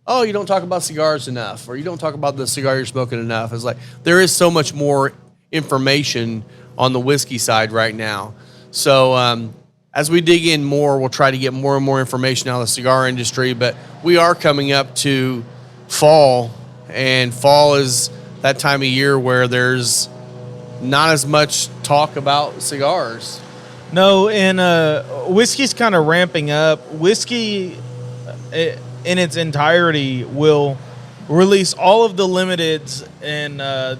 oh, you don't talk about cigars enough, or you don't talk about the cigar you're smoking enough. It's like there is so much more information on the whiskey side right now. So as we dig in more, we'll try to get more and more information out of the cigar industry. But we are coming up to fall, and fall is that time of year where there's not as much talk about cigars. No, and whiskey's kind of ramping up. Whiskey, in its entirety, will release all of the limiteds and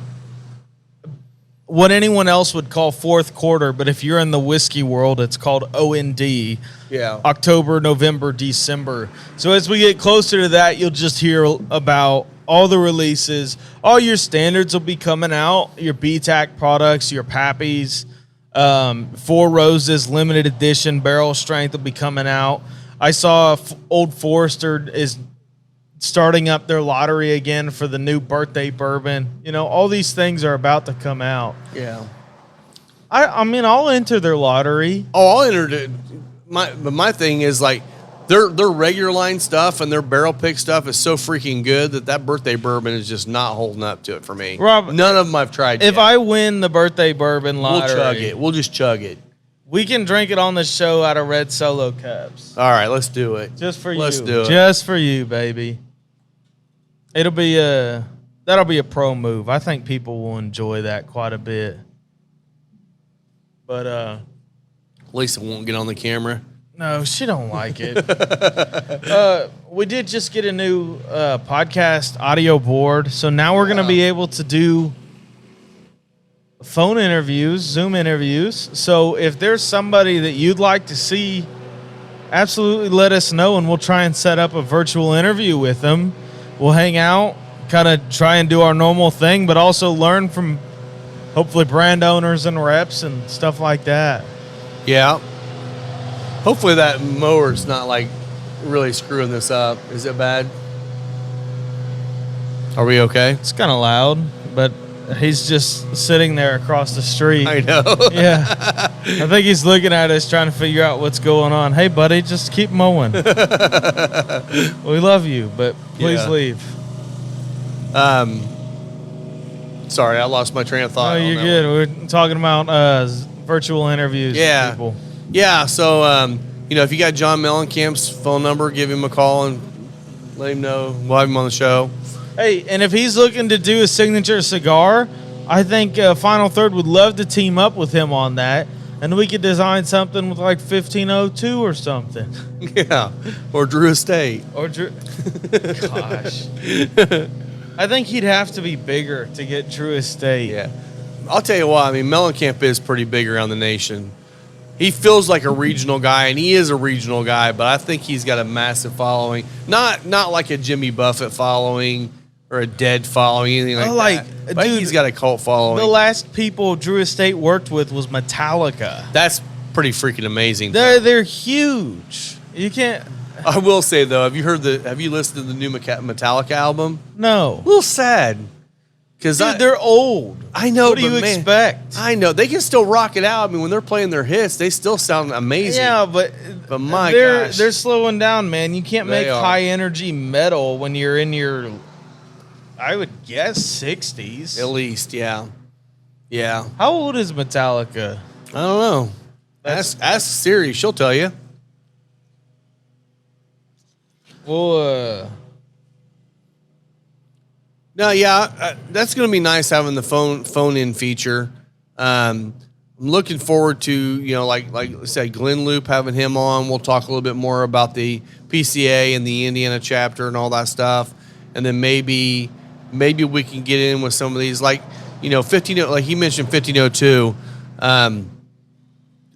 what anyone else would call fourth quarter, but if you're in the whiskey world, it's called OND. Yeah. October, November, December. So as we get closer to that, you'll just hear about all the releases. All your standards will be coming out, your BTAC products, your Pappies, Four Roses, limited edition, barrel strength will be coming out. I saw Old Forester is starting up their lottery again for the new birthday bourbon. You know, all these things are about to come out. Yeah. I mean, I'll enter their lottery. Oh, I'll enter it. My thing is like their regular line stuff and their barrel pick stuff is so freaking good that birthday bourbon is just not holding up to it for me. Rob, none of them I've tried if yet. I win the birthday bourbon lottery, we'll chug it. We'll just chug it. We can drink it on the show out of red Solo cups. All right, let's do it. Just for you. Let's do it. Just for you, baby. That'll be a pro move. I think people will enjoy that quite a bit. But Lisa won't get on the camera. No, she don't like it. We did just get a new podcast audio board, so now we're going to be able to do phone interviews, Zoom interviews. So if there's somebody that you'd like to see absolutely let us know, and we'll try and set up a virtual interview with him. We'll hang out, kind of try and do our normal thing, but also learn from hopefully brand owners and reps and stuff like that. Yeah. Hopefully that mower's not like really screwing this up. Is it bad? Are we okay? It's kind of loud, but he's just sitting there across the street. I know. Yeah. I think he's looking at us trying to figure out what's going on. Hey, buddy, just keep mowing. We love you, but please leave. Sorry, I lost my train of thought. Oh, you're good. We're talking about virtual interviews with people. Yeah, so, if you got John Mellencamp's phone number, give him a call and let him know. We'll have him on the show. Hey, and if he's looking to do a signature cigar, I think Final Third would love to team up with him on that, and we could design something with like 1502 or something. Yeah, or Drew Estate. Gosh. I think he'd have to be bigger to get Drew Estate. Yeah. I'll tell you what, I mean, Mellencamp is pretty big around the nation. He feels like a regional guy, and he is a regional guy, but I think he's got a massive following. Not like a Jimmy Buffett following or a Dead following, anything like that. But dude, he's got a cult following. The last people Drew Estate worked with was Metallica. That's pretty freaking amazing. They're huge. You can't. I will say though, have you listened to the new Metallica album? No. A little sad. Because they're old. I know. What do you expect? I know they can still rock it out. I mean, when they're playing their hits, they still sound amazing. Yeah, but my gosh, they're slowing down, man. You can't make high energy metal when you're in your, I would guess, 60s. At least, yeah. How old is Metallica? I don't know. Ask Siri. She'll tell you. Well, No, yeah, that's going to be nice having the phone-in feature. I'm looking forward to, like I said, Glenn Loop, having him on. We'll talk a little bit more about the PCA and the Indiana chapter and all that stuff. And then maybe we can get in with some of these, like, 15, like he mentioned 1502.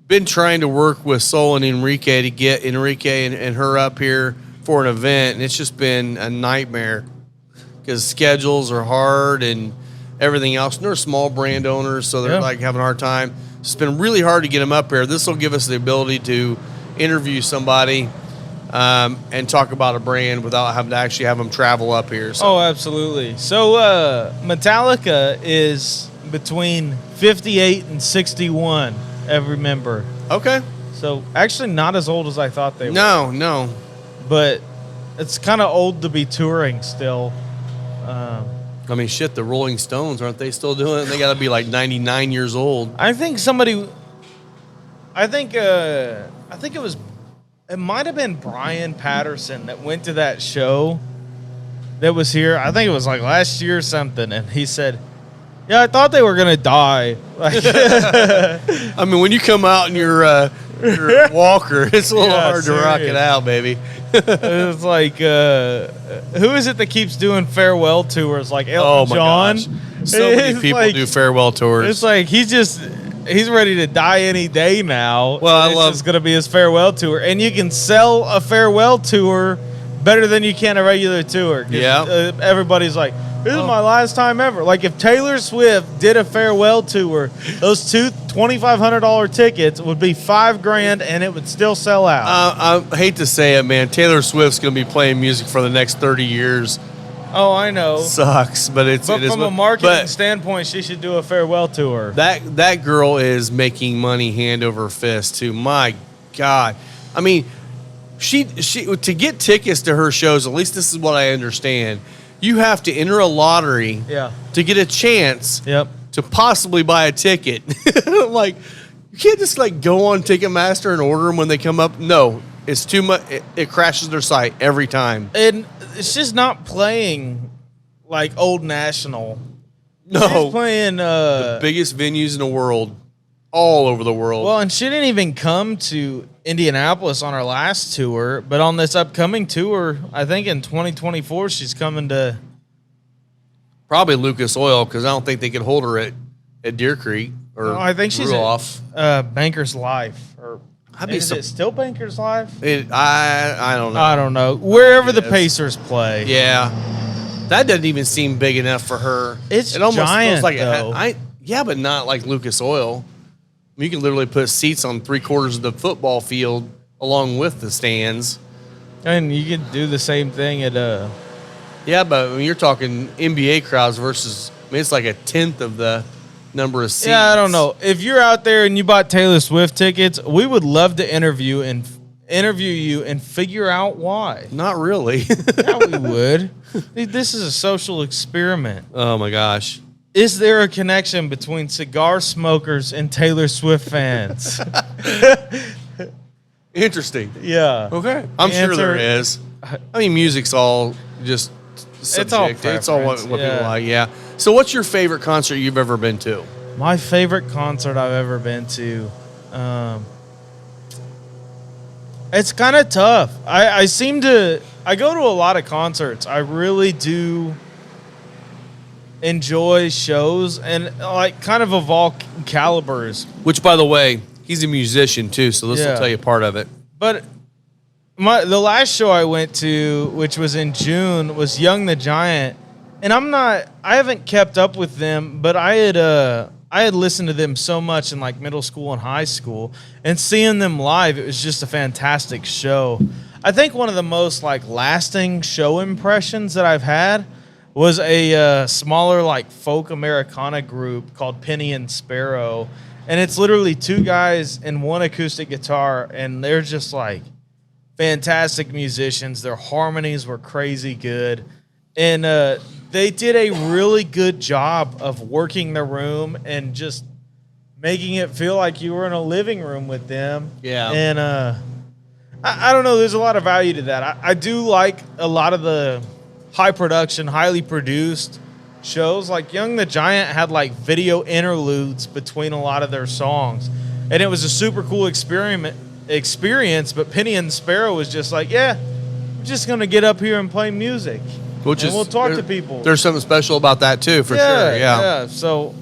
Been trying to work with Sol and Enrique to get Enrique and her up here for an event, and it's just been a nightmare because schedules are hard and everything else. And they're small brand owners, so they're like having a hard time. It's been really hard to get them up here. This will give us the ability to interview somebody and talk about a brand without having to actually have them travel up here. So. Oh, absolutely. So Metallica is between 58 and 61, every member. Okay. So actually not as old as I thought they were. No. But it's kind of old to be touring still. I mean, shit, the Rolling Stones, aren't they still doing it? They got to be like 99 years old. I think it might have been Brian Patterson that went to that show that was here. I think it was like last year or something. And he said, yeah, I thought they were going to die. I mean, when you come out in your walker, it's a little hard to rock it out, baby. It's like, who is it that keeps doing farewell tours? Like Elton John? Gosh. So many people do farewell tours. It's like he's ready to die any day now. Well, it's going to be his farewell tour. And you can sell a farewell tour better than you can a regular tour. Yeah. Everybody's like, this is my last time ever. Like, if Taylor Swift did a farewell tour, those two $2,500 tickets would be $5,000 and it would still sell out. I hate to say it, man. Taylor Swift's going to be playing music for the next 30 years. Oh, I know. Sucks, but it is from a marketing standpoint, she should do a farewell tour. That girl is making money hand over fist, too. My God. I mean, she to get tickets to her shows, at least this is what I understand, you have to enter a lottery to get a chance to possibly buy a ticket. Like, you can't just like go on Ticketmaster and order them when they come up. No, it's too much. It crashes their site every time. And it's just not playing like Old National. No, she's playing the biggest venues in the world, all over the world. Well, and she didn't even come to Indianapolis on her last tour, but on this upcoming tour, I think in 2024, she's coming to probably Lucas Oil, because I don't think they could hold her at Deer Creek or I think she's Ruoff. at Banker's Life or Is it still Bankers Live? I don't know. I don't know. Wherever the Yes. Pacers play. Yeah, that doesn't even seem big enough for her. It's it almost giant, feels like though. yeah, but not like Lucas Oil. You can literally put seats on 3/4 of the football field along with the stands. And you can do the same thing at Yeah, but when you're talking NBA crowds versus, I mean, it's like 1/10 of the number of seats. Yeah, I don't know. If you're out there and you bought Taylor Swift tickets, we would love to interview you and figure out why. Not really. Yeah, we would. This is a social experiment. Oh my gosh. Is there a connection between cigar smokers and Taylor Swift fans? Interesting. Yeah. Okay. I'm The sure there answer- is. I mean, music's all just subjective. It's all what preference, people like. Yeah. So, what's your favorite concert you've ever been to? My favorite concert I've ever been to. It's kind of tough. I go to a lot of concerts. I really do enjoy shows and like kind of of all calibers. Which, by the way, he's a musician too, so this Yeah. will tell you part of it. But the last show I went to, which was in June, was Young the Giant, and I haven't kept up with them, but I had listened to them so much in like middle school and high school, and seeing them live, it was just a fantastic show. I think one of the most like lasting show impressions that I've had was a smaller like folk Americana group called Penny and Sparrow, and it's literally two guys and one acoustic guitar, and they're just like fantastic musicians. Their harmonies were crazy good, and they did a really good job of working the room and just making it feel like you were in a living room with them. Yeah. And I don't know. There's a lot of value to that. I do like a lot of the high production, highly produced shows. Like Young the Giant had like video interludes between a lot of their songs, and it was a super cool experience. But Penny and Sparrow was just like, yeah, we're just gonna get up here and play music, and we'll talk to people. There's something special about that too, for sure. Yeah. So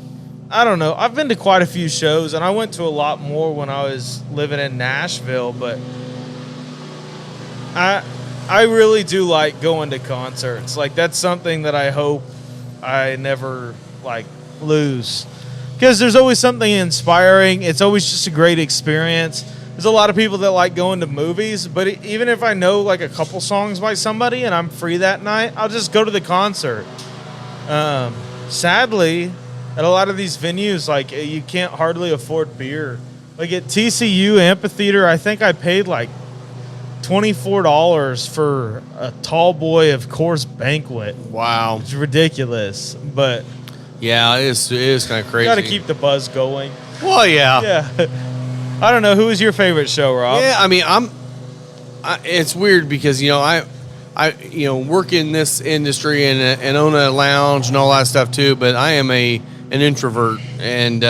I don't know. I've been to quite a few shows, and I went to a lot more when I was living in Nashville, but I really do like going to concerts. Like that's something that I hope I never like lose, because there's always something inspiring. It's always just a great experience. There's a lot of people that like going to movies, but even if I know like a couple songs by somebody and I'm free that night, I'll just go to the concert. Sadly, at a lot of these venues, like you can't hardly afford beer. Like at TCU Amphitheater, I think I paid like $24 for a tall boy of Coors Banquet. Wow. It's ridiculous, but Yeah, it is kind of crazy. got to keep the buzz going. Well, yeah. Yeah. I don't know. Who was your favorite show, Rob? Yeah, I mean, it's weird because I work in this industry and own a lounge and all that stuff too. But I am an introvert, and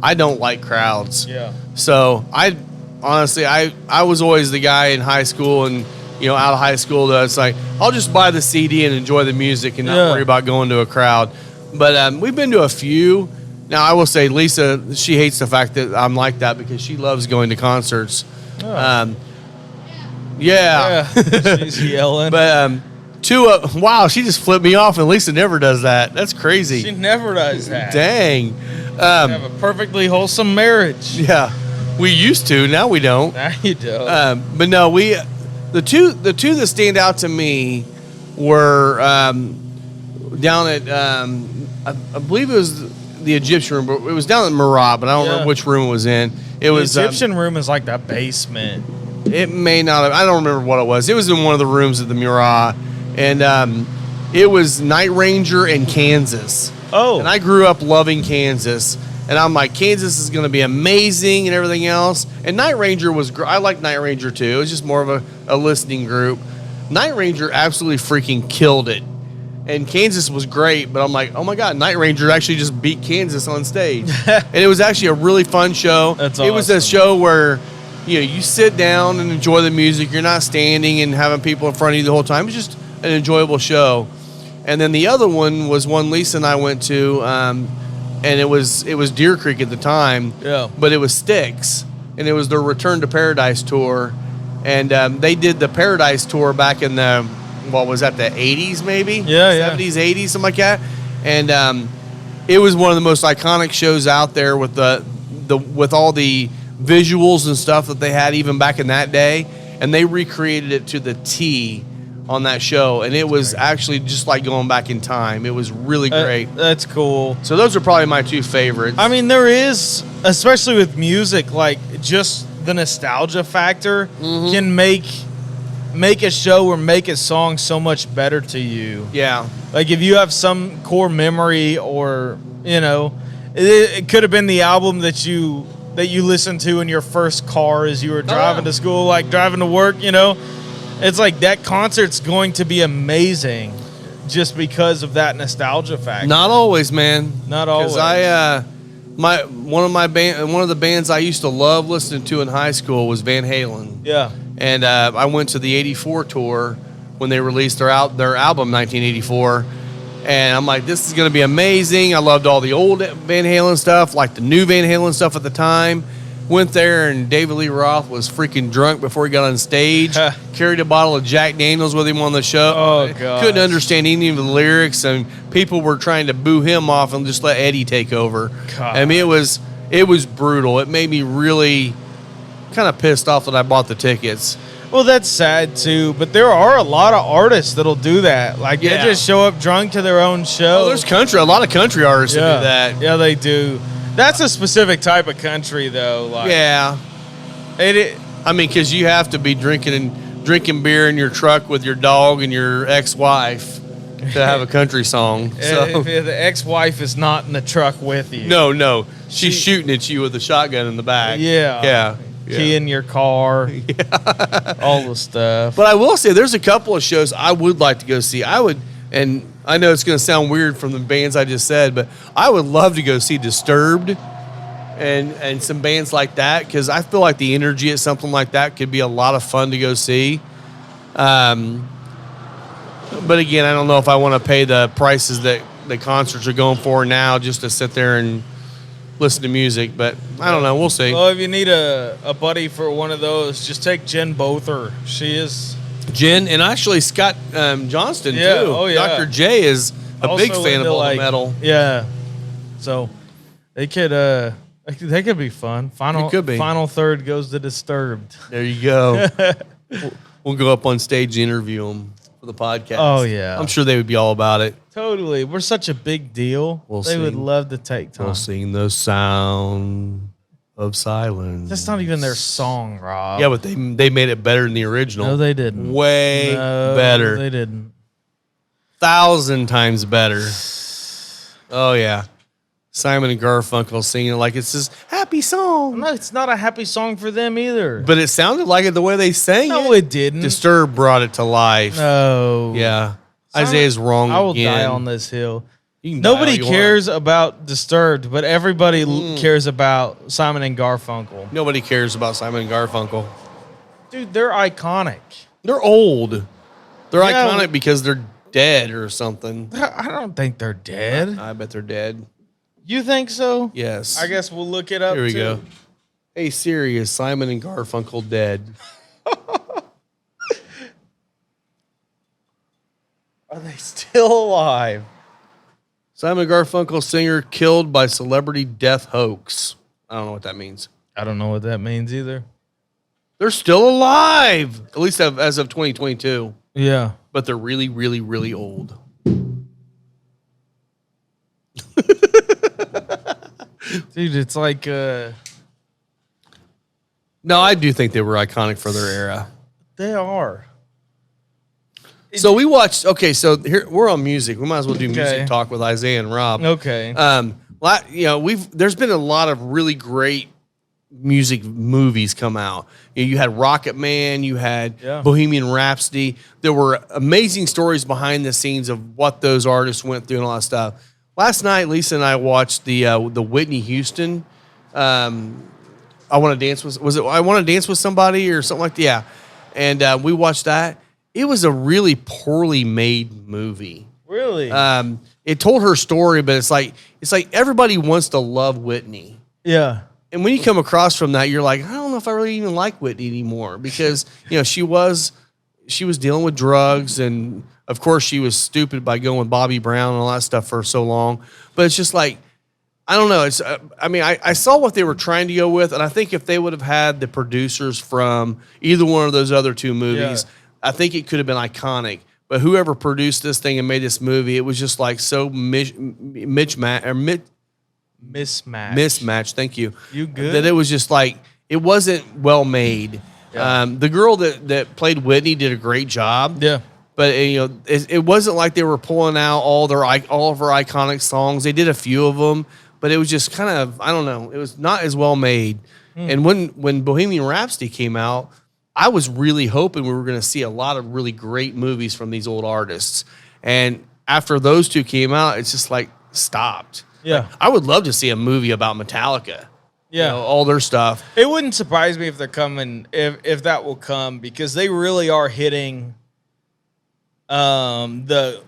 I don't like crowds. Yeah. So I honestly was always the guy in high school and out of high school that's like, I'll just buy the CD and enjoy the music and not worry about going to a crowd. But we've been to a few. Now, I will say, Lisa, she hates the fact that I'm like that because she loves going to concerts. Oh. Yeah. She's yelling. But wow, she just flipped me off, and Lisa never does that. That's crazy. She never does that. Dang. We have a perfectly wholesome marriage. Yeah. We used to. Now we don't. Now you don't. But no, the two that stand out to me were down at I believe it was the Egyptian room, but it was down at Marab, but I don't remember which room it was in. It was the Egyptian room is like that basement. It may not have. I don't remember what it was. It was in one of the rooms at the Murat, and it was Night Ranger and Kansas. Oh, and I grew up loving Kansas, and I'm like, Kansas is going to be amazing and everything else. And Night Ranger was. I like Night Ranger too. It was just more of a listening group. Night Ranger absolutely freaking killed it. And Kansas was great, but I'm like, oh my God, Night Ranger actually just beat Kansas on stage. And it was actually a really fun show. That's It was a show where, you sit down and enjoy the music. You're not standing and having people in front of you the whole time. It's just an enjoyable show. And then the other one was one Lisa and I went to, and it was Deer Creek at the time. Yeah. But it was Styx. and it was their Return to Paradise tour. And they did the Paradise tour back in the, what was that, the 80s maybe? Yeah, 70s, 80s, something like that. And it was one of the most iconic shows out there with with all the visuals and stuff that they had even back in that day. And they recreated it to the T on that show. And it was actually just like going back in time. It was really great. That's cool. So those are probably my two favorites. I mean, there is, especially with music, like just the nostalgia factor can make a show or make a song so much better to you. Yeah. Like if you have some core memory, or it could have been the album that you listened to in your first car as you were driving to school, like driving to work. It's like that concert's going to be amazing just because of that nostalgia factor. Not always, man. Not always. Because one of the bands I used to love listening to in high school was Van Halen. Yeah. And I went to the '84 tour when they released their album 1984, and I'm like, this is going to be amazing. I loved all the old Van Halen stuff, like the new Van Halen stuff at the time. Went there, and David Lee Roth was freaking drunk before he got on stage. Carried a bottle of Jack Daniels with him on the show. Oh, God. Couldn't understand any of the lyrics, and people were trying to boo him off and just let Eddie take over. God. I mean, it was brutal. It made me really kind of pissed off that I bought the tickets. Well, that's sad too, but there are a lot of artists that'll do that. Like they just show up drunk to their own show. Oh, there's a lot of country artists that do that. Yeah, they do. That's a specific type of country, though. Like, yeah. I mean, because you have to be drinking beer in your truck with your dog and your ex-wife to have a country song. So. If the ex-wife is not in the truck with you. No. She's shooting at you with a shotgun in the back. Yeah. Key in your car. All the stuff. But I will say there's a couple of shows I would like to go see. And I know it's going to sound weird from the bands I just said, but I would love to go see Disturbed and some bands like that, because I feel like the energy at something like that could be a lot of fun to go see. But again, I don't know if I want to pay the prices that the concerts are going for now just to sit there and listen to music. But I don't know. We'll see. Well, if you need a buddy for one of those, just take Jen Bother. She is... Jen, and actually Scott Johnston, too. Oh, yeah. Dr. J is a Also big fan of all the metal. Yeah. So they could be fun. It could be. Final third goes to Disturbed. There you go. We'll go up on stage and interview them for the podcast. Oh, yeah. I'm sure they would be all about it. Totally. We're such a big deal. They would love to take time. We'll sing the sound of silence. That's not even their song, Rob. Yeah, but they made it better than the original. No, they didn't. Way better. They didn't. 1,000 times better. Oh, yeah. Simon and Garfunkel singing it like it's this happy song. No, it's not a happy song for them either. But it sounded like it the way they sang it. No, it didn't. Disturbed brought it to life. No. Yeah. Simon, Isaiah's wrong again. I will die on this hill. You can die all Nobody you cares about Disturbed, but everybody cares about Simon and Garfunkel. Nobody cares about Simon and Garfunkel. Dude, they're iconic. They're old. They're iconic because they're dead or something. I don't think they're dead. I bet they're dead. You think so? Yes. I guess we'll look it up. Here we too. go. Hey Siri, is Simon and Garfunkel dead? Are they still alive? Simon Garfunkel singer killed by celebrity death hoax. I don't know what that means. I don't know what that means either. They're still alive, at least as of 2022. Yeah. But they're really, really, really old. Dude, it's like... No, I do think they were iconic for their era. They are. So we watched. Okay, so here we're on music. We might as well do music talk with Isaiah and Rob. Okay. There's been a lot of really great music movies come out. You had Rocket Man. You had Bohemian Rhapsody. There were amazing stories behind the scenes of what those artists went through and all that stuff. Last night, Lisa and I watched the Whitney Houston. I Want to Dance with. Was it I Want to Dance with Somebody or something like that? Yeah. And we watched that. It was a really poorly made movie. Really? It told her story, but it's like everybody wants to love Whitney. Yeah. when you come across from that, you're like, I don't know if I really even like Whitney anymore because, she was dealing with drugs. And of course she was stupid by going with Bobby Brown and all that stuff for so long. But it's just like, I don't know. I saw what they were trying to go with. And I think if they would have had the producers from either one of those other two movies, I think it could have been iconic. But whoever produced this thing and made this movie, it was just like so mismatch. Thank you. You good? That it was just like it wasn't well made. Yeah. The girl that played Whitney did a great job. Yeah. But it wasn't like they were pulling out all of her iconic songs. They did a few of them, but it was just kind of, I don't know. It was not as well made. And when Bohemian Rhapsody came out, I was really hoping we were going to see a lot of really great movies from these old artists. And after those two came out, it's just like stopped. Yeah. Like, I would love to see a movie about Metallica. Yeah. All their stuff. It wouldn't surprise me if they're coming, if that will come, because they really are hitting the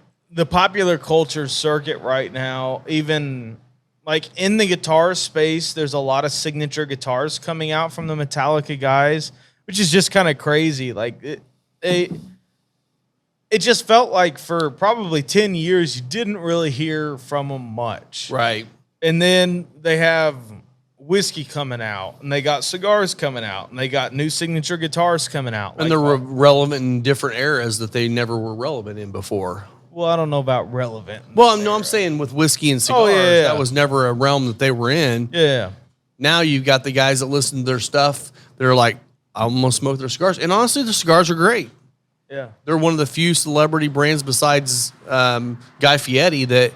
popular culture circuit right now. Even like in the guitar space, there's a lot of signature guitars coming out from the Metallica guys, which is just kind of crazy. Like it just felt like for probably 10 years, you didn't really hear from them much. Right. And then they have whiskey coming out, and they got cigars coming out, and they got new signature guitars coming out. And they're relevant in different eras that they never were relevant in before. Well, I don't know about relevant. Well, no, I'm saying with whiskey and cigars, that was never a realm that they were in. Yeah. Now you've got the guys that listen to their stuff. They're like, I'm going to smoke their cigars. And honestly, the cigars are great. Yeah. They're one of the few celebrity brands besides Guy Fieri that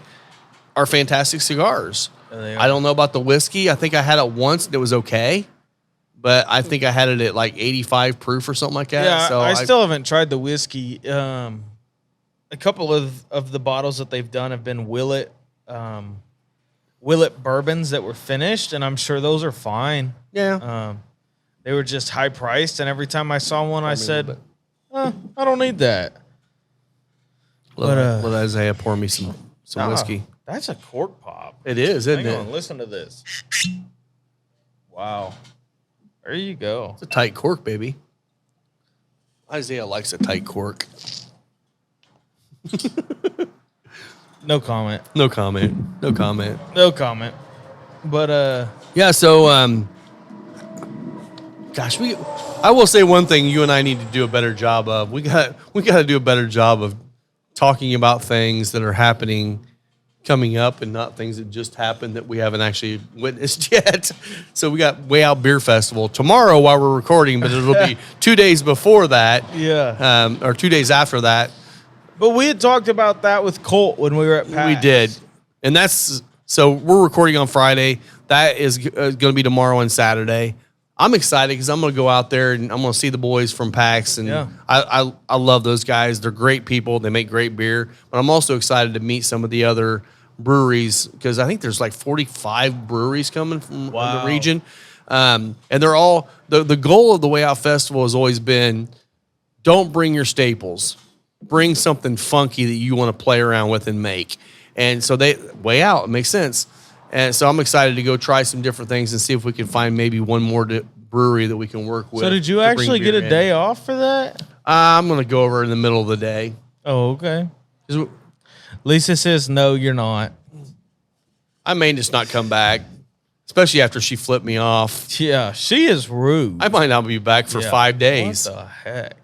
are fantastic cigars. I don't know about the whiskey. I think I had it once and it was okay. But I think I had it at like 85 proof or something like that. Yeah, so I still haven't tried the whiskey. A couple of the bottles that they've done have been Willet bourbons that were finished, and I'm sure those are fine. Yeah. They were just high priced, and every time I saw one, I said, I don't need that. Let Isaiah pour me some whiskey. That's a cork pop. It is, isn't Hang it? on, listen to this. Wow. There you go. It's a tight cork, baby. Isaiah likes a tight cork. No comment. No comment. But yeah, so gosh, I will say one thing you and I need to do a better job of. We got to do a better job of talking about things that are happening coming up and not things that just happened that we haven't actually witnessed yet. So we got Way Out Beer Festival tomorrow while we're recording, but it'll be 2 days before that. Yeah. Or 2 days after that. But we had talked about that with Colt when we were at PAX. We did. And so we're recording on Friday. That is going to be tomorrow and Saturday. I'm excited because I'm going to go out there and I'm going to see the boys from PAX. And I love those guys. They're great people. They make great beer. But I'm also excited to meet some of the other breweries because I think there's like 45 breweries coming from the region. And they're all, the goal of the Way Out Festival has always been, don't bring your staples. Bring something funky that you want to play around with and make. And so Way Out, it makes sense. And so I'm excited to go try some different things and see if we can find maybe one more brewery that we can work with. So did you actually get a day off for that? I'm going to go over in the middle of the day. Oh, okay. Lisa says, no, you're not. I may just not come back, especially after she flipped me off. Yeah, she is rude. I might not be back for 5 days. What the heck?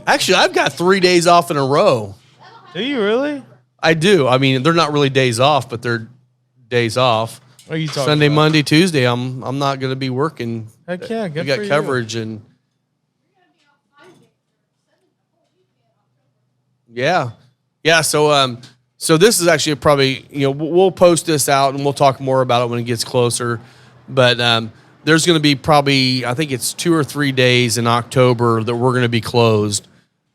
Actually, I've got 3 days off in a row. Do you really? I do. I mean, they're not really days off, but they're days off. What are you talking Sunday, about? Monday, Tuesday, I'm not going to be working. Heck yeah, good we got for you. coverage and yeah. So this is actually probably, we'll post this out and we'll talk more about it when it gets closer. But there's going to be probably, I think it's 2 or 3 days in October that we're going to be closed.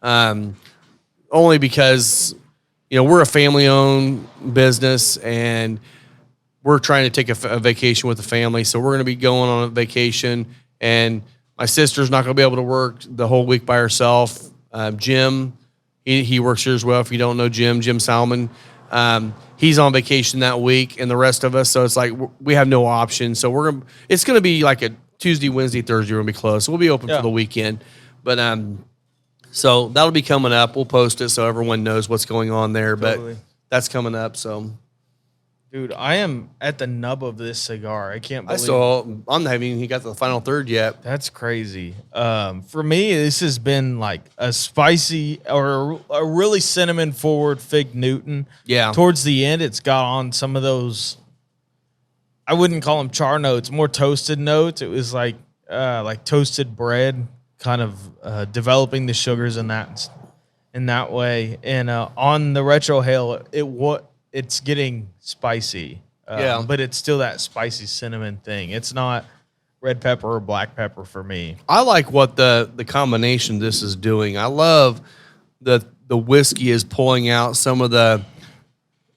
Only because, we're a family-owned business and we're trying to take a vacation with the family. So we're going to be going on a vacation, and my sister's not going to be able to work the whole week by herself. Jim, he works here as well. If you don't know Jim Salmon, he's on vacation that week, and the rest of us. So it's like we have no option. So it's going to be like a Tuesday, Wednesday, Thursday. We're going to be closed. So we'll be open for the weekend. But so that'll be coming up. We'll post it so everyone knows what's going on there. Totally. But that's coming up. So. Dude, I am at the nub of this cigar. I can't believe I'm not even got to the final third yet. That's crazy. For me, this has been like a spicy or a really cinnamon forward Fig Newton. Yeah. Towards the end, it's got on some of those, I wouldn't call them char notes, more toasted notes. It was like toasted bread, kind of developing the sugars in that way. And on the retrohale, it's getting spicy, but it's still that spicy cinnamon thing. It's not red pepper or black pepper for me. I like what the combination this is doing. I love the whiskey is pulling out some of the,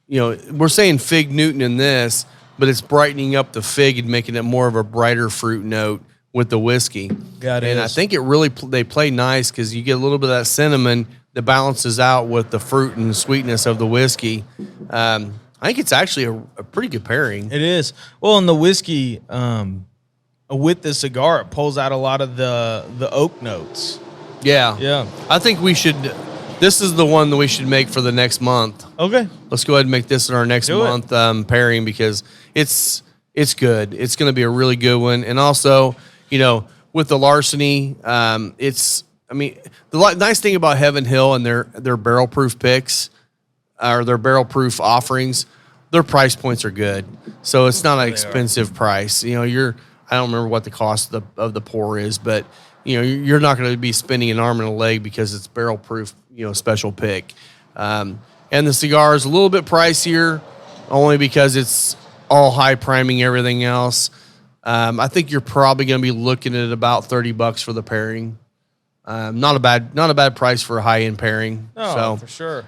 we're saying Fig Newton in this, but it's brightening up the fig and making it more of a brighter fruit note with the whiskey. Yeah, it is. I think it really they play nice because you get a little bit of that cinnamon that balances out with the fruit and sweetness of the whiskey. I think it's actually a pretty good pairing. It is. Well, and the whiskey with the cigar, it pulls out a lot of the oak notes. Yeah. Yeah. I think this is the one that we should make for the next month. Okay. Let's go ahead and make this in our next month pairing because it's good. It's going to be a really good one. And also, with the Larceny, the nice thing about Heaven Hill and their barrel proof picks or their barrel proof offerings, their price points are good. So it's not an expensive price. I don't remember what the cost of the pour is, but you're not going to be spending an arm and a leg because it's barrel proof, special pick. And the cigar is a little bit pricier only because it's all high priming, everything else. I think you're probably going to be looking at about $30 for the pairing. Not a bad price for a high end pairing. No, for sure.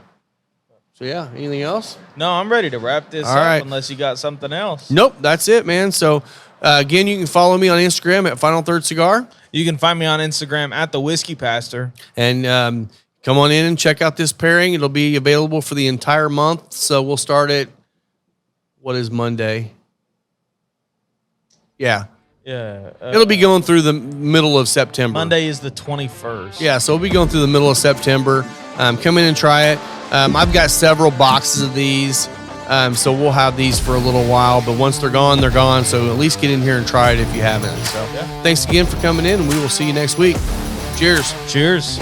So yeah, anything else? No, I'm ready to wrap this up unless you got something else. Nope, that's it, man. So again, you can follow me on Instagram at Final Third Cigar. You can find me on Instagram at the Whiskey Pastor. And come on in and check out this pairing. It'll be available for the entire month. So we'll start at what is Monday? Yeah. Yeah. It'll be going through the middle of September. Monday is the 21st. Yeah, so we'll be going through the middle of September. Come in and try it. I've got several boxes of these, so we'll have these for a little while. But once they're gone, they're gone. So at least get in here and try it if you haven't. So thanks again for coming in, and we will see you next week. Cheers. Cheers.